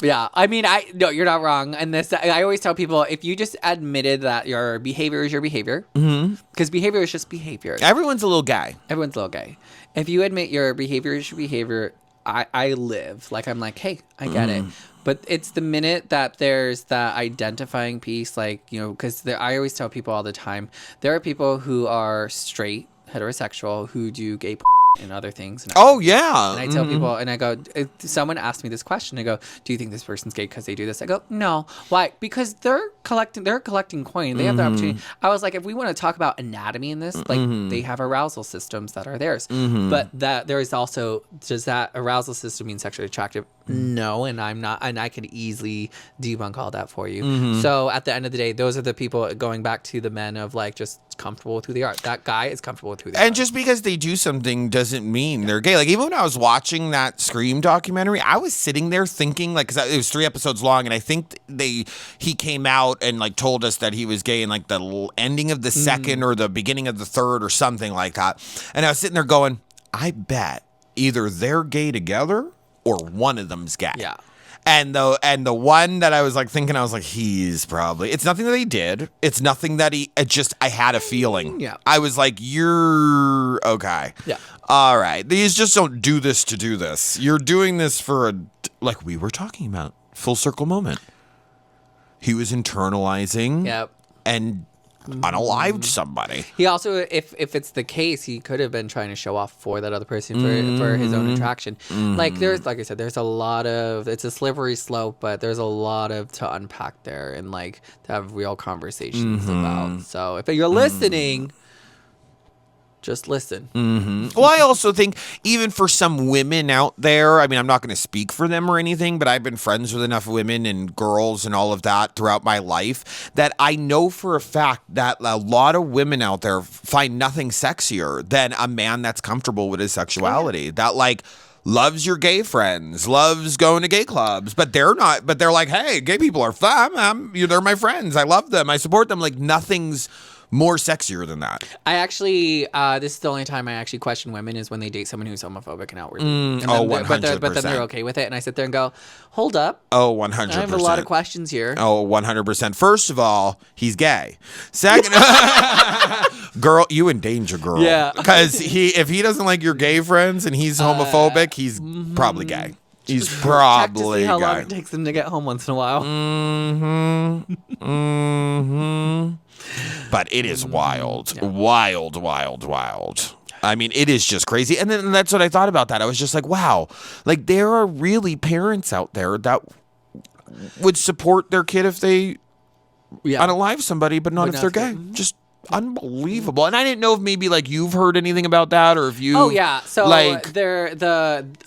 Speaker 1: Yeah, I mean, no, you're not wrong. And this, I always tell people, if you just admitted that your behavior is your behavior, because behavior is just behavior.
Speaker 2: Everyone's a little gay.
Speaker 1: Everyone's a little gay. If you admit your behavior is your behavior, I live. Like, I'm like, hey, I get it. But it's the minute that there's that identifying piece, like, you know, because I always tell people all the time, there are people who are straight, heterosexual, who do gay and other things. And
Speaker 2: yeah.
Speaker 1: And I tell people, and I go, if someone asked me this question, I go, do you think this person's gay because they do this? I go, no. Why? Because they're collecting coin. They have the opportunity. I was like, if we want to talk about anatomy in this, like they have arousal systems that are theirs. But that there is also, does that arousal system mean sexually attractive? No, and I'm not, and I can easily debunk all that for you. So at the end of the day, those are the people, going back to the men of like just comfortable with who they are. That guy is comfortable with who they are.
Speaker 2: And just because they do something doesn't mean they're gay. Like even when I was watching that Scream documentary, I was sitting there thinking, like, because it was 3 episodes long, and I think he came out and like told us that he was gay in like the ending of the second or the beginning of the third or something like that. And I was sitting there going, I bet either they're gay together or one of them's gay.
Speaker 1: Yeah.
Speaker 2: And the one that I was like thinking, I was like, he's probably, it's nothing that he did. It's nothing that I had a feeling.
Speaker 1: Yeah.
Speaker 2: I was like, you're okay.
Speaker 1: Yeah.
Speaker 2: All right. These just don't do this to do this. You're doing this for like we were talking about, full circle moment. He was internalizing.
Speaker 1: Yep.
Speaker 2: And unalived somebody.
Speaker 1: He also, if it's the case, he could have been trying to show off for that other person for his own attraction. Like I said, there's a lot of, it's a slippery slope, but there's a lot of to unpack there and like to have real conversations about. So if you're listening, just listen.
Speaker 2: Well, I also think even for some women out there, I mean, I'm not going to speak for them or anything, but I've been friends with enough women and girls and all of that throughout my life that I know for a fact that a lot of women out there find nothing sexier than a man that's comfortable with his sexuality. That like loves your gay friends, loves going to gay clubs, but they're like, hey, gay people are fun. They're my friends. I love them. I support them. Like nothing's more sexier than that.
Speaker 1: I actually, this is the only time I actually question women is when they date someone who's homophobic and outwardly.
Speaker 2: 100%.
Speaker 1: But then they're okay with it. And I sit there and go, hold up.
Speaker 2: Oh, 100%.
Speaker 1: I have a lot of questions here.
Speaker 2: Oh, 100%. First of all, he's gay. Second, girl, you in danger, girl.
Speaker 1: Yeah.
Speaker 2: Because if he doesn't like your gay friends and he's homophobic, he's probably gay. He's probably
Speaker 1: check to see how
Speaker 2: gay.
Speaker 1: long it takes them to get home once in a while.
Speaker 2: But it is wild. Yeah. Wild. I mean, it is just crazy. And then that's what I thought about that. I was just like, wow. Like, there are really parents out there that would support their kid if they unalive somebody, but not if they're gay. Just unbelievable. And I didn't know if maybe like you've heard anything about that or if you
Speaker 1: so
Speaker 2: like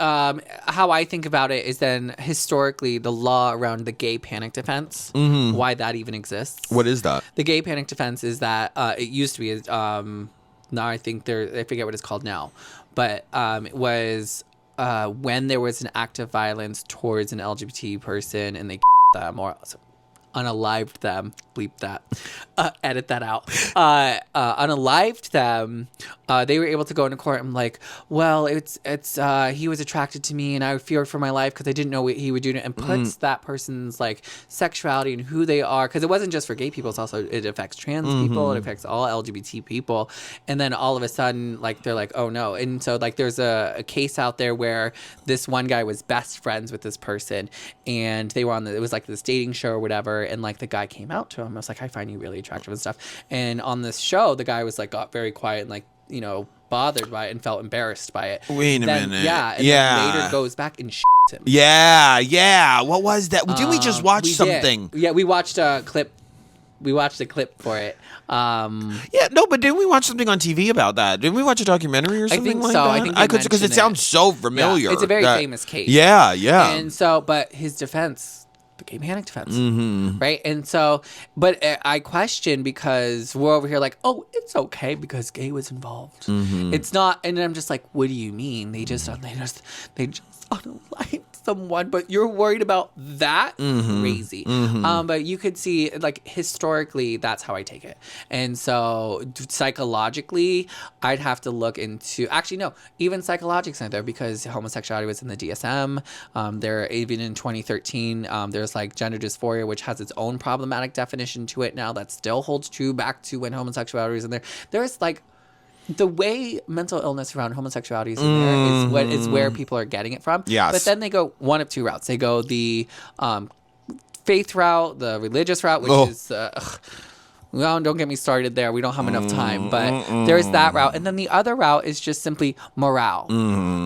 Speaker 1: how I think about it is then historically the law around the gay panic defense, why that even exists.
Speaker 2: What is that?
Speaker 1: The gay panic defense is that it used to be now I think I forget what it's called now, but it was when there was an act of violence towards an LGBT person and they them or unalived them, bleep that, edit that out, unalived them, they were able to go into court and like, well, it's he was attracted to me and I feared for my life because I didn't know what he would do to, and puts that person's like sexuality and who they are, because it wasn't just for gay people, it affects trans people, it affects all LGBT people, and then all of a sudden like they're like, oh no. And so like there's a case out there where this one guy was best friends with this person and they were on it was like this dating show or whatever, and like the guy came out to him, I was like, I find you really attractive and stuff, and on this show the guy was like got very quiet and like, you know, bothered by it and felt embarrassed by it.
Speaker 2: Wait a minute.
Speaker 1: Yeah. And then later goes back and him.
Speaker 2: Yeah. What was that? Didn't we just watch something?
Speaker 1: Yeah, we watched a clip. We watched a clip for it.
Speaker 2: But didn't we watch something on TV about that? Didn't we watch a documentary or something like that?
Speaker 1: I think so.
Speaker 2: Because it sounds so familiar.
Speaker 1: Yeah, it's a very famous case.
Speaker 2: Yeah.
Speaker 1: And so, but his defense, a gay panic defense, right? And so, but I question because we're over here like, oh, it's okay because gay was involved. It's not, and I'm just like, what do you mean? They just unaligned someone, but you're worried about that? Crazy. But you could see, like, historically, that's how I take it. And so psychologically, I'd have to look into, actually, no, even psychologics aren't there because homosexuality was in the DSM. There, even in 2013, there's like gender dysphoria, which has its own problematic definition to it now that still holds true back to when homosexuality was in there. There's like, the way mental illness around homosexuality is in there is where people are getting it from.
Speaker 2: Yes.
Speaker 1: But then they go one of two routes. They go the faith route, the religious route, which is... well, don't get me started there. We don't have enough time. But there's that route. And then the other route is just simply morale,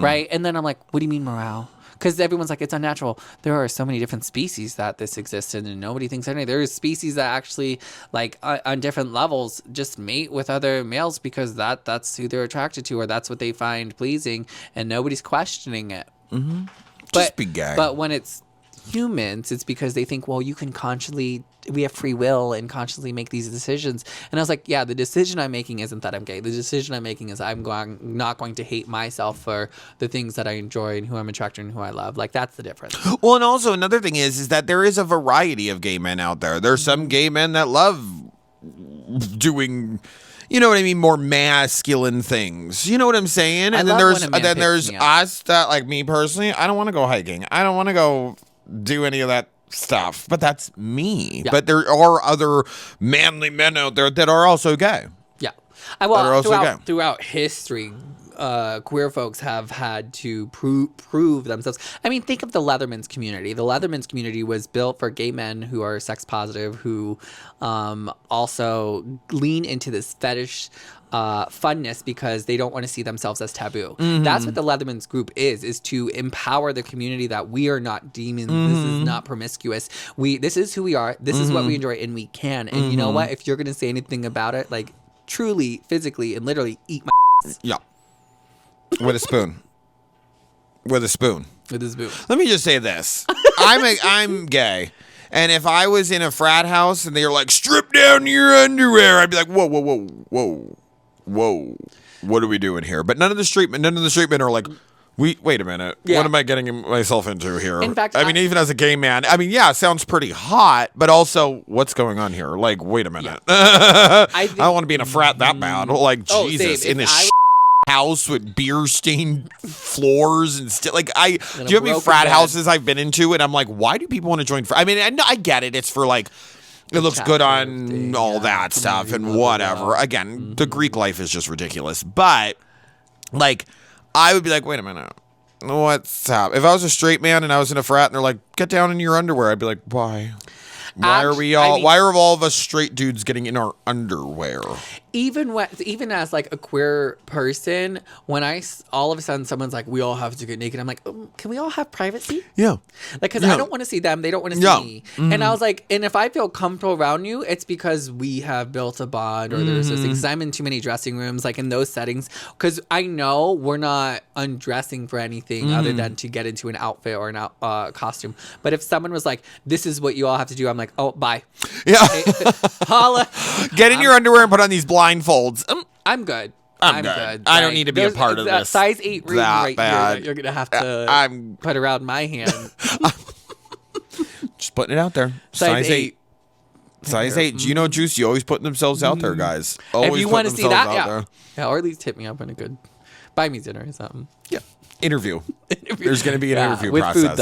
Speaker 1: right? And then I'm like, what do you mean morale? Because everyone's like, it's unnatural. There are so many different species that this exists in, and nobody thinks anything. There's species that actually, like, on different levels, just mate with other males because that's who they're attracted to, or that's what they find pleasing, and nobody's questioning it.
Speaker 2: Just be gay.
Speaker 1: But when it's humans, it's because they think, well, you can we have free will and consciously make these decisions. And I was like, yeah, the decision I'm making isn't that I'm gay. The decision I'm making is I'm not going to hate myself for the things that I enjoy and who I'm attracted and who I love. Like, that's the difference.
Speaker 2: Well, and also another thing is that there is a variety of gay men out there. There's some gay men that love doing, you know what I mean, more masculine things. You know what I'm saying? And then there's us that, like me personally, I don't want to go hiking. I don't want to go do any of that stuff, but that's me. Yeah. But there are other manly men out there that are also gay.
Speaker 1: Yeah. Throughout history, queer folks have had to prove themselves. I mean, think of the Leatherman's community. The Leatherman's community was built for gay men who are sex positive, who also lean into this fetish funness because they don't want to see themselves as taboo. That's what the Leatherman's group is to empower the community that we are not demons. This is not promiscuous. This is who we are. This is what we enjoy, and we can. And you know what? If you're going to say anything about it, like, truly, physically, and literally eat my ass.
Speaker 2: Yeah. With a spoon. With a spoon.
Speaker 1: With a spoon.
Speaker 2: Let me just say this. I'm gay. And if I was in a frat house and they were like, strip down your underwear, I'd be like, whoa. What are we doing here? But none of the street men are like, wait a minute. Yeah. What am I getting myself into here?
Speaker 1: In fact,
Speaker 2: I mean, even as a gay man, I mean, yeah, it sounds pretty hot, but also, what's going on here? Like, wait a minute. Yeah. I don't want to be in a frat that bad. Like, Jesus, in this house with beer-stained floors and still, like, do you know how many frat houses I've been into? And I'm like, why do people want to join? I mean, I get it. It's for, like, it looks good on all that stuff and whatever. Again, the Greek life is just ridiculous. But, like, I would be like, wait a minute. What's up? If I was a straight man and I was in a frat and they're like, get down in your underwear, I'd be like, why? Why are all of us straight dudes getting in our underwear? Even
Speaker 1: as like a queer person, when all of a sudden someone's like, we all have to get naked, I'm like, can we all have privacy?
Speaker 2: Yeah.
Speaker 1: Like, because I don't want to see them. They don't want to see me. And I was like, and if I feel comfortable around you, it's because we have built a bond or there's this thing. Because I'm in too many dressing rooms, like in those settings. Because I know we're not undressing for anything other than to get into an outfit or an costume. But if someone was like, this is what you all have to do, I'm like, oh, bye.
Speaker 2: Yeah.
Speaker 1: Holla.
Speaker 2: Get in your underwear and put on these blindfolds.
Speaker 1: I'm good.
Speaker 2: I'm good. I don't need to be a part of this.
Speaker 1: Size 8 ring right bad. Here that you're going to have to put around my hand.
Speaker 2: Just putting it out there. Size 8. Size 8. You know, Juicy always putting themselves out there, guys. Always
Speaker 1: if you want to see that, yeah, or at least hit me up in a good, buy me dinner or something.
Speaker 2: Yeah. Interview. There's going to be an interview
Speaker 1: with
Speaker 2: process.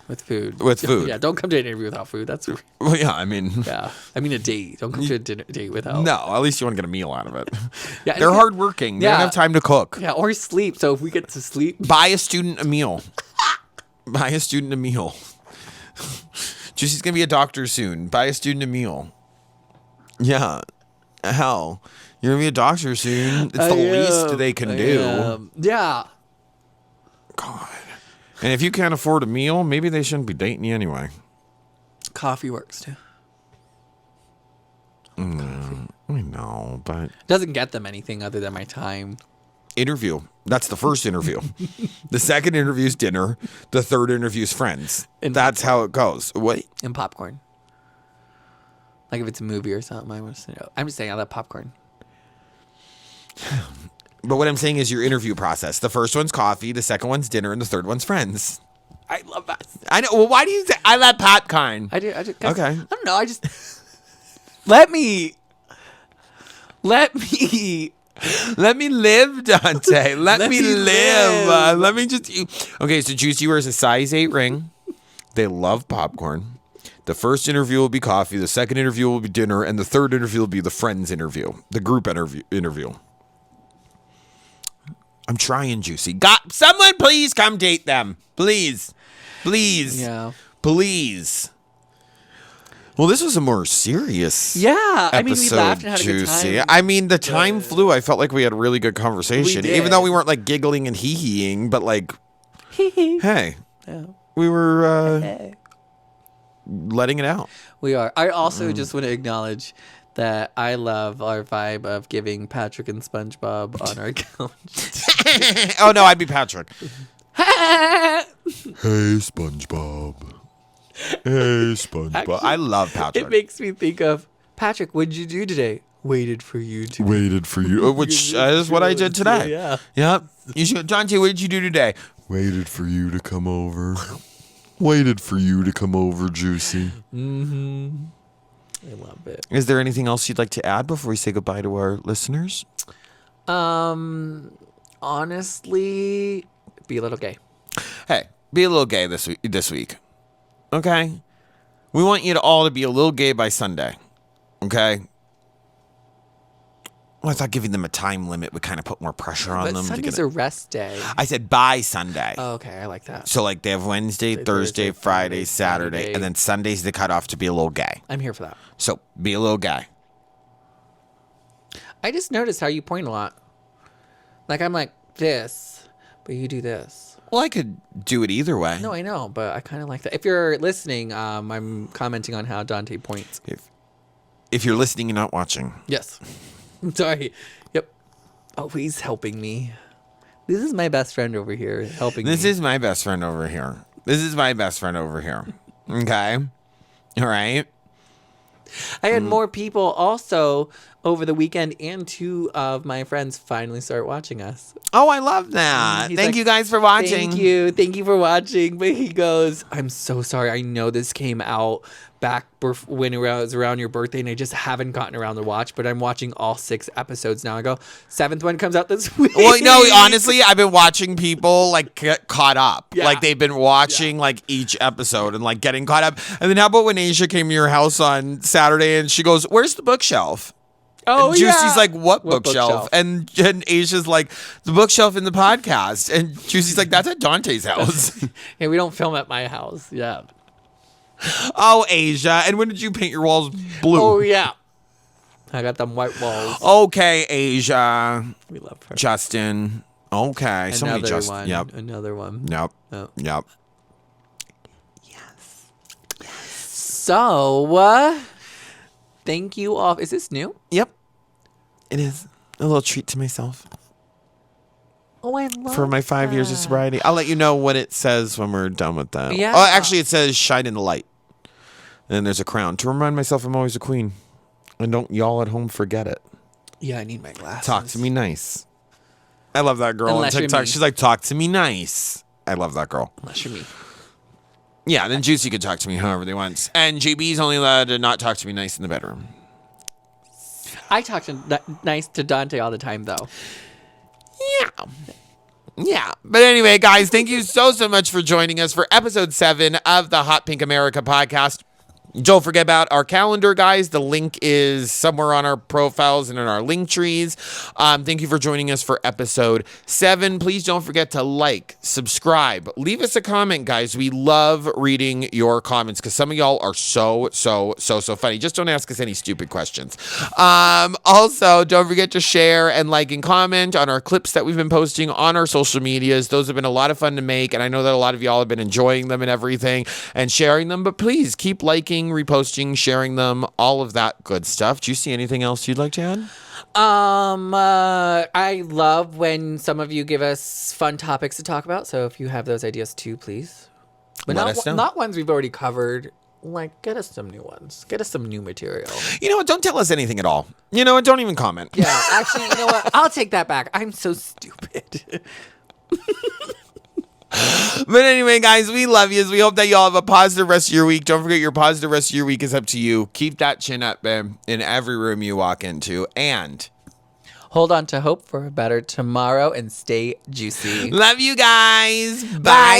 Speaker 1: With food, though. With food. Yeah, don't come to an interview without food. That's
Speaker 2: well, yeah, I mean.
Speaker 1: Yeah. I mean a date. Don't come to a date without.
Speaker 2: No, at least you want to get a meal out of it. Yeah, they're hardworking. They don't have time to cook.
Speaker 1: Yeah, or sleep. So if we get to sleep.
Speaker 2: Buy a student a meal. Buy a student a meal. Juicy's going to be a doctor soon. Buy a student a meal. Yeah. Hell. You're going to be a doctor soon. It's the least they can do.
Speaker 1: Yeah.
Speaker 2: God. And if you can't afford a meal, maybe they shouldn't be dating you anyway.
Speaker 1: Coffee works too.
Speaker 2: I know, but
Speaker 1: doesn't get them anything other than my time.
Speaker 2: interview. That's the first interview. The second interview is dinner. The third interview is friends. And that's how it goes. What?
Speaker 1: And popcorn. Like if it's a movie or something, I'm just saying I love popcorn.
Speaker 2: But what I'm saying is your interview process. The first one's coffee, the second one's dinner, and the third one's friends.
Speaker 1: I love that.
Speaker 2: I know. Well, why do you say I love popcorn?
Speaker 1: I do.
Speaker 2: Okay.
Speaker 1: I don't know. I just let me live,
Speaker 2: Dante. Let me live. Let me just. Okay, so Juicy wears a size 8 ring. They love popcorn. The first interview will be coffee. The second interview will be dinner, and the third interview will be the friends interview, the group interview. I'm trying, Juicy. Someone please come date them. Please.
Speaker 1: Yeah.
Speaker 2: Please. Well, this was a more serious
Speaker 1: Yeah. I mean, we
Speaker 2: episode,
Speaker 1: laughed and had a
Speaker 2: Juicy.
Speaker 1: good time.
Speaker 2: I mean, the time flew. I felt like we had a really good conversation.
Speaker 1: We did.
Speaker 2: Even though we weren't like giggling and hee-heeing, but like, hey,
Speaker 1: Yeah.
Speaker 2: we were
Speaker 1: Hey.
Speaker 2: letting it out.
Speaker 1: We are. I also just want to acknowledge that I love our vibe of giving Patrick and SpongeBob on our couch.
Speaker 2: Oh, no, I'd be Patrick. Hey, SpongeBob. Hey, SpongeBob.
Speaker 1: Actually,
Speaker 2: I love Patrick.
Speaker 1: It makes me think of Patrick. What did you do today? Waited for you to.
Speaker 2: Waited for you, which is what I did today.
Speaker 1: Yeah.
Speaker 2: Yep. You should, Dante. What did you do today? Waited for you to come over. Waited for you to come over, Juicy.
Speaker 1: Mm-hmm. I love it.
Speaker 2: Is there anything else you'd like to add before we say goodbye to our listeners?
Speaker 1: Honestly, be a little gay.
Speaker 2: Hey, be a little gay this week. Okay? We want you to all to be a little gay by Sunday. Okay? Well, I thought giving them a time limit would kind of put more pressure on
Speaker 1: But
Speaker 2: them.
Speaker 1: Sunday's a rest day.
Speaker 2: I said by Sunday.
Speaker 1: Oh, okay, I like that.
Speaker 2: So, like, they have Wednesday, Thursday, Friday, Saturday, and then Sunday's the cutoff to be a little gay.
Speaker 1: I'm here for that.
Speaker 2: So, be a little gay.
Speaker 1: I just noticed how you point a lot. Like, I'm like this, but you do this.
Speaker 2: Well, I could do it either way.
Speaker 1: No, I know, but I kind of like that. If you're listening, I'm commenting on how Dante points.
Speaker 2: If you're listening and not watching.
Speaker 1: Yes. Sorry. Yep. Always helping me. This is my best friend over here helping me.
Speaker 2: This is my best friend over here. Okay? All right?
Speaker 1: I had more people also over the weekend, and 2 of my friends finally start watching us.
Speaker 2: Oh, I love that.
Speaker 1: He's
Speaker 2: Thank
Speaker 1: like,
Speaker 2: you guys for watching.
Speaker 1: Thank you for watching. But he goes, I'm so sorry. I know this came out back when it was around your birthday, and I just haven't gotten around to watch, but I'm watching all 6 episodes now. I go, 7th one comes out this week.
Speaker 2: Well, no, honestly, I've been watching people like get caught up.
Speaker 1: Yeah.
Speaker 2: Like they've been watching like each episode and like getting caught up. And then how about when Asia came to your house on Saturday and she goes, "Where's the bookshelf?"
Speaker 1: Oh,
Speaker 2: and Juicy's
Speaker 1: yeah.
Speaker 2: like, what bookshelf? And Asia's like, the bookshelf in the podcast. And Juicy's like, that's at Dante's house.
Speaker 1: Yeah, we don't film at my house. Yeah.
Speaker 2: Oh, Asia. And when did you paint your walls blue?
Speaker 1: Oh, yeah. I got them white walls.
Speaker 2: Okay, Asia.
Speaker 1: We love her.
Speaker 2: Justin. Okay. So many
Speaker 1: Another
Speaker 2: Justin.
Speaker 1: one.
Speaker 2: Yep.
Speaker 1: Another one.
Speaker 2: Yep.
Speaker 1: Oh.
Speaker 2: Yep.
Speaker 1: So, thank you all. Is this new?
Speaker 2: Yep. It is a little treat to myself
Speaker 1: Oh, I love
Speaker 2: for my 5 years of
Speaker 1: that.
Speaker 2: sobriety. I'll let you know what it says when we're done with that.
Speaker 1: Yeah.
Speaker 2: Oh, actually, it says shine in the light. And there's a crown to remind myself I'm always a queen. And don't y'all at home forget it.
Speaker 1: Yeah, I need my glasses.
Speaker 2: Talk to me nice. I love that girl
Speaker 1: Unless
Speaker 2: on
Speaker 1: you're
Speaker 2: TikTok.
Speaker 1: me.
Speaker 2: She's like, talk to me nice. I love that girl.
Speaker 1: Unless you're me.
Speaker 2: Yeah, then Juicy could talk to me however they want. And JB's only allowed to not talk to me nice in the bedroom.
Speaker 1: I talk nice to Dante all the time, though.
Speaker 2: Yeah. Yeah. But anyway, guys, thank you so much for joining us for episode 7 of the Hot Pink America podcast. Don't forget about our calendar, guys. The link is somewhere on our profiles and in our link trees. Thank you for joining us for episode 7. Please don't forget to like, subscribe, leave us a comment, guys. We love reading your comments because some of y'all are so funny. Just don't ask us any stupid questions. Also, don't forget to share and like and comment on our clips that we've been posting on our social medias. Those have been a lot of fun to make, and I know that a lot of y'all have been enjoying them and everything and sharing them. But please keep liking liking, reposting, sharing them, all of that good stuff. Do you see anything else you'd like to add?
Speaker 1: I love when some of you give us fun topics to talk about. So if you have those ideas too, please. But
Speaker 2: Let us know.
Speaker 1: not ones we've already covered. Like, get us some new ones. Get us some new material.
Speaker 2: You know what? Don't tell us anything at all. You know what? Don't even comment.
Speaker 1: Yeah, actually, you know what? I'll take that back. I'm so stupid.
Speaker 2: But anyway, guys, we love you. We hope that y'all have a positive rest of your week. Don't forget, your positive rest of your week is up to you. Keep that chin up, babe, in every room you walk into. And
Speaker 1: hold on to hope for a better tomorrow and stay juicy.
Speaker 2: love you guys. Bye.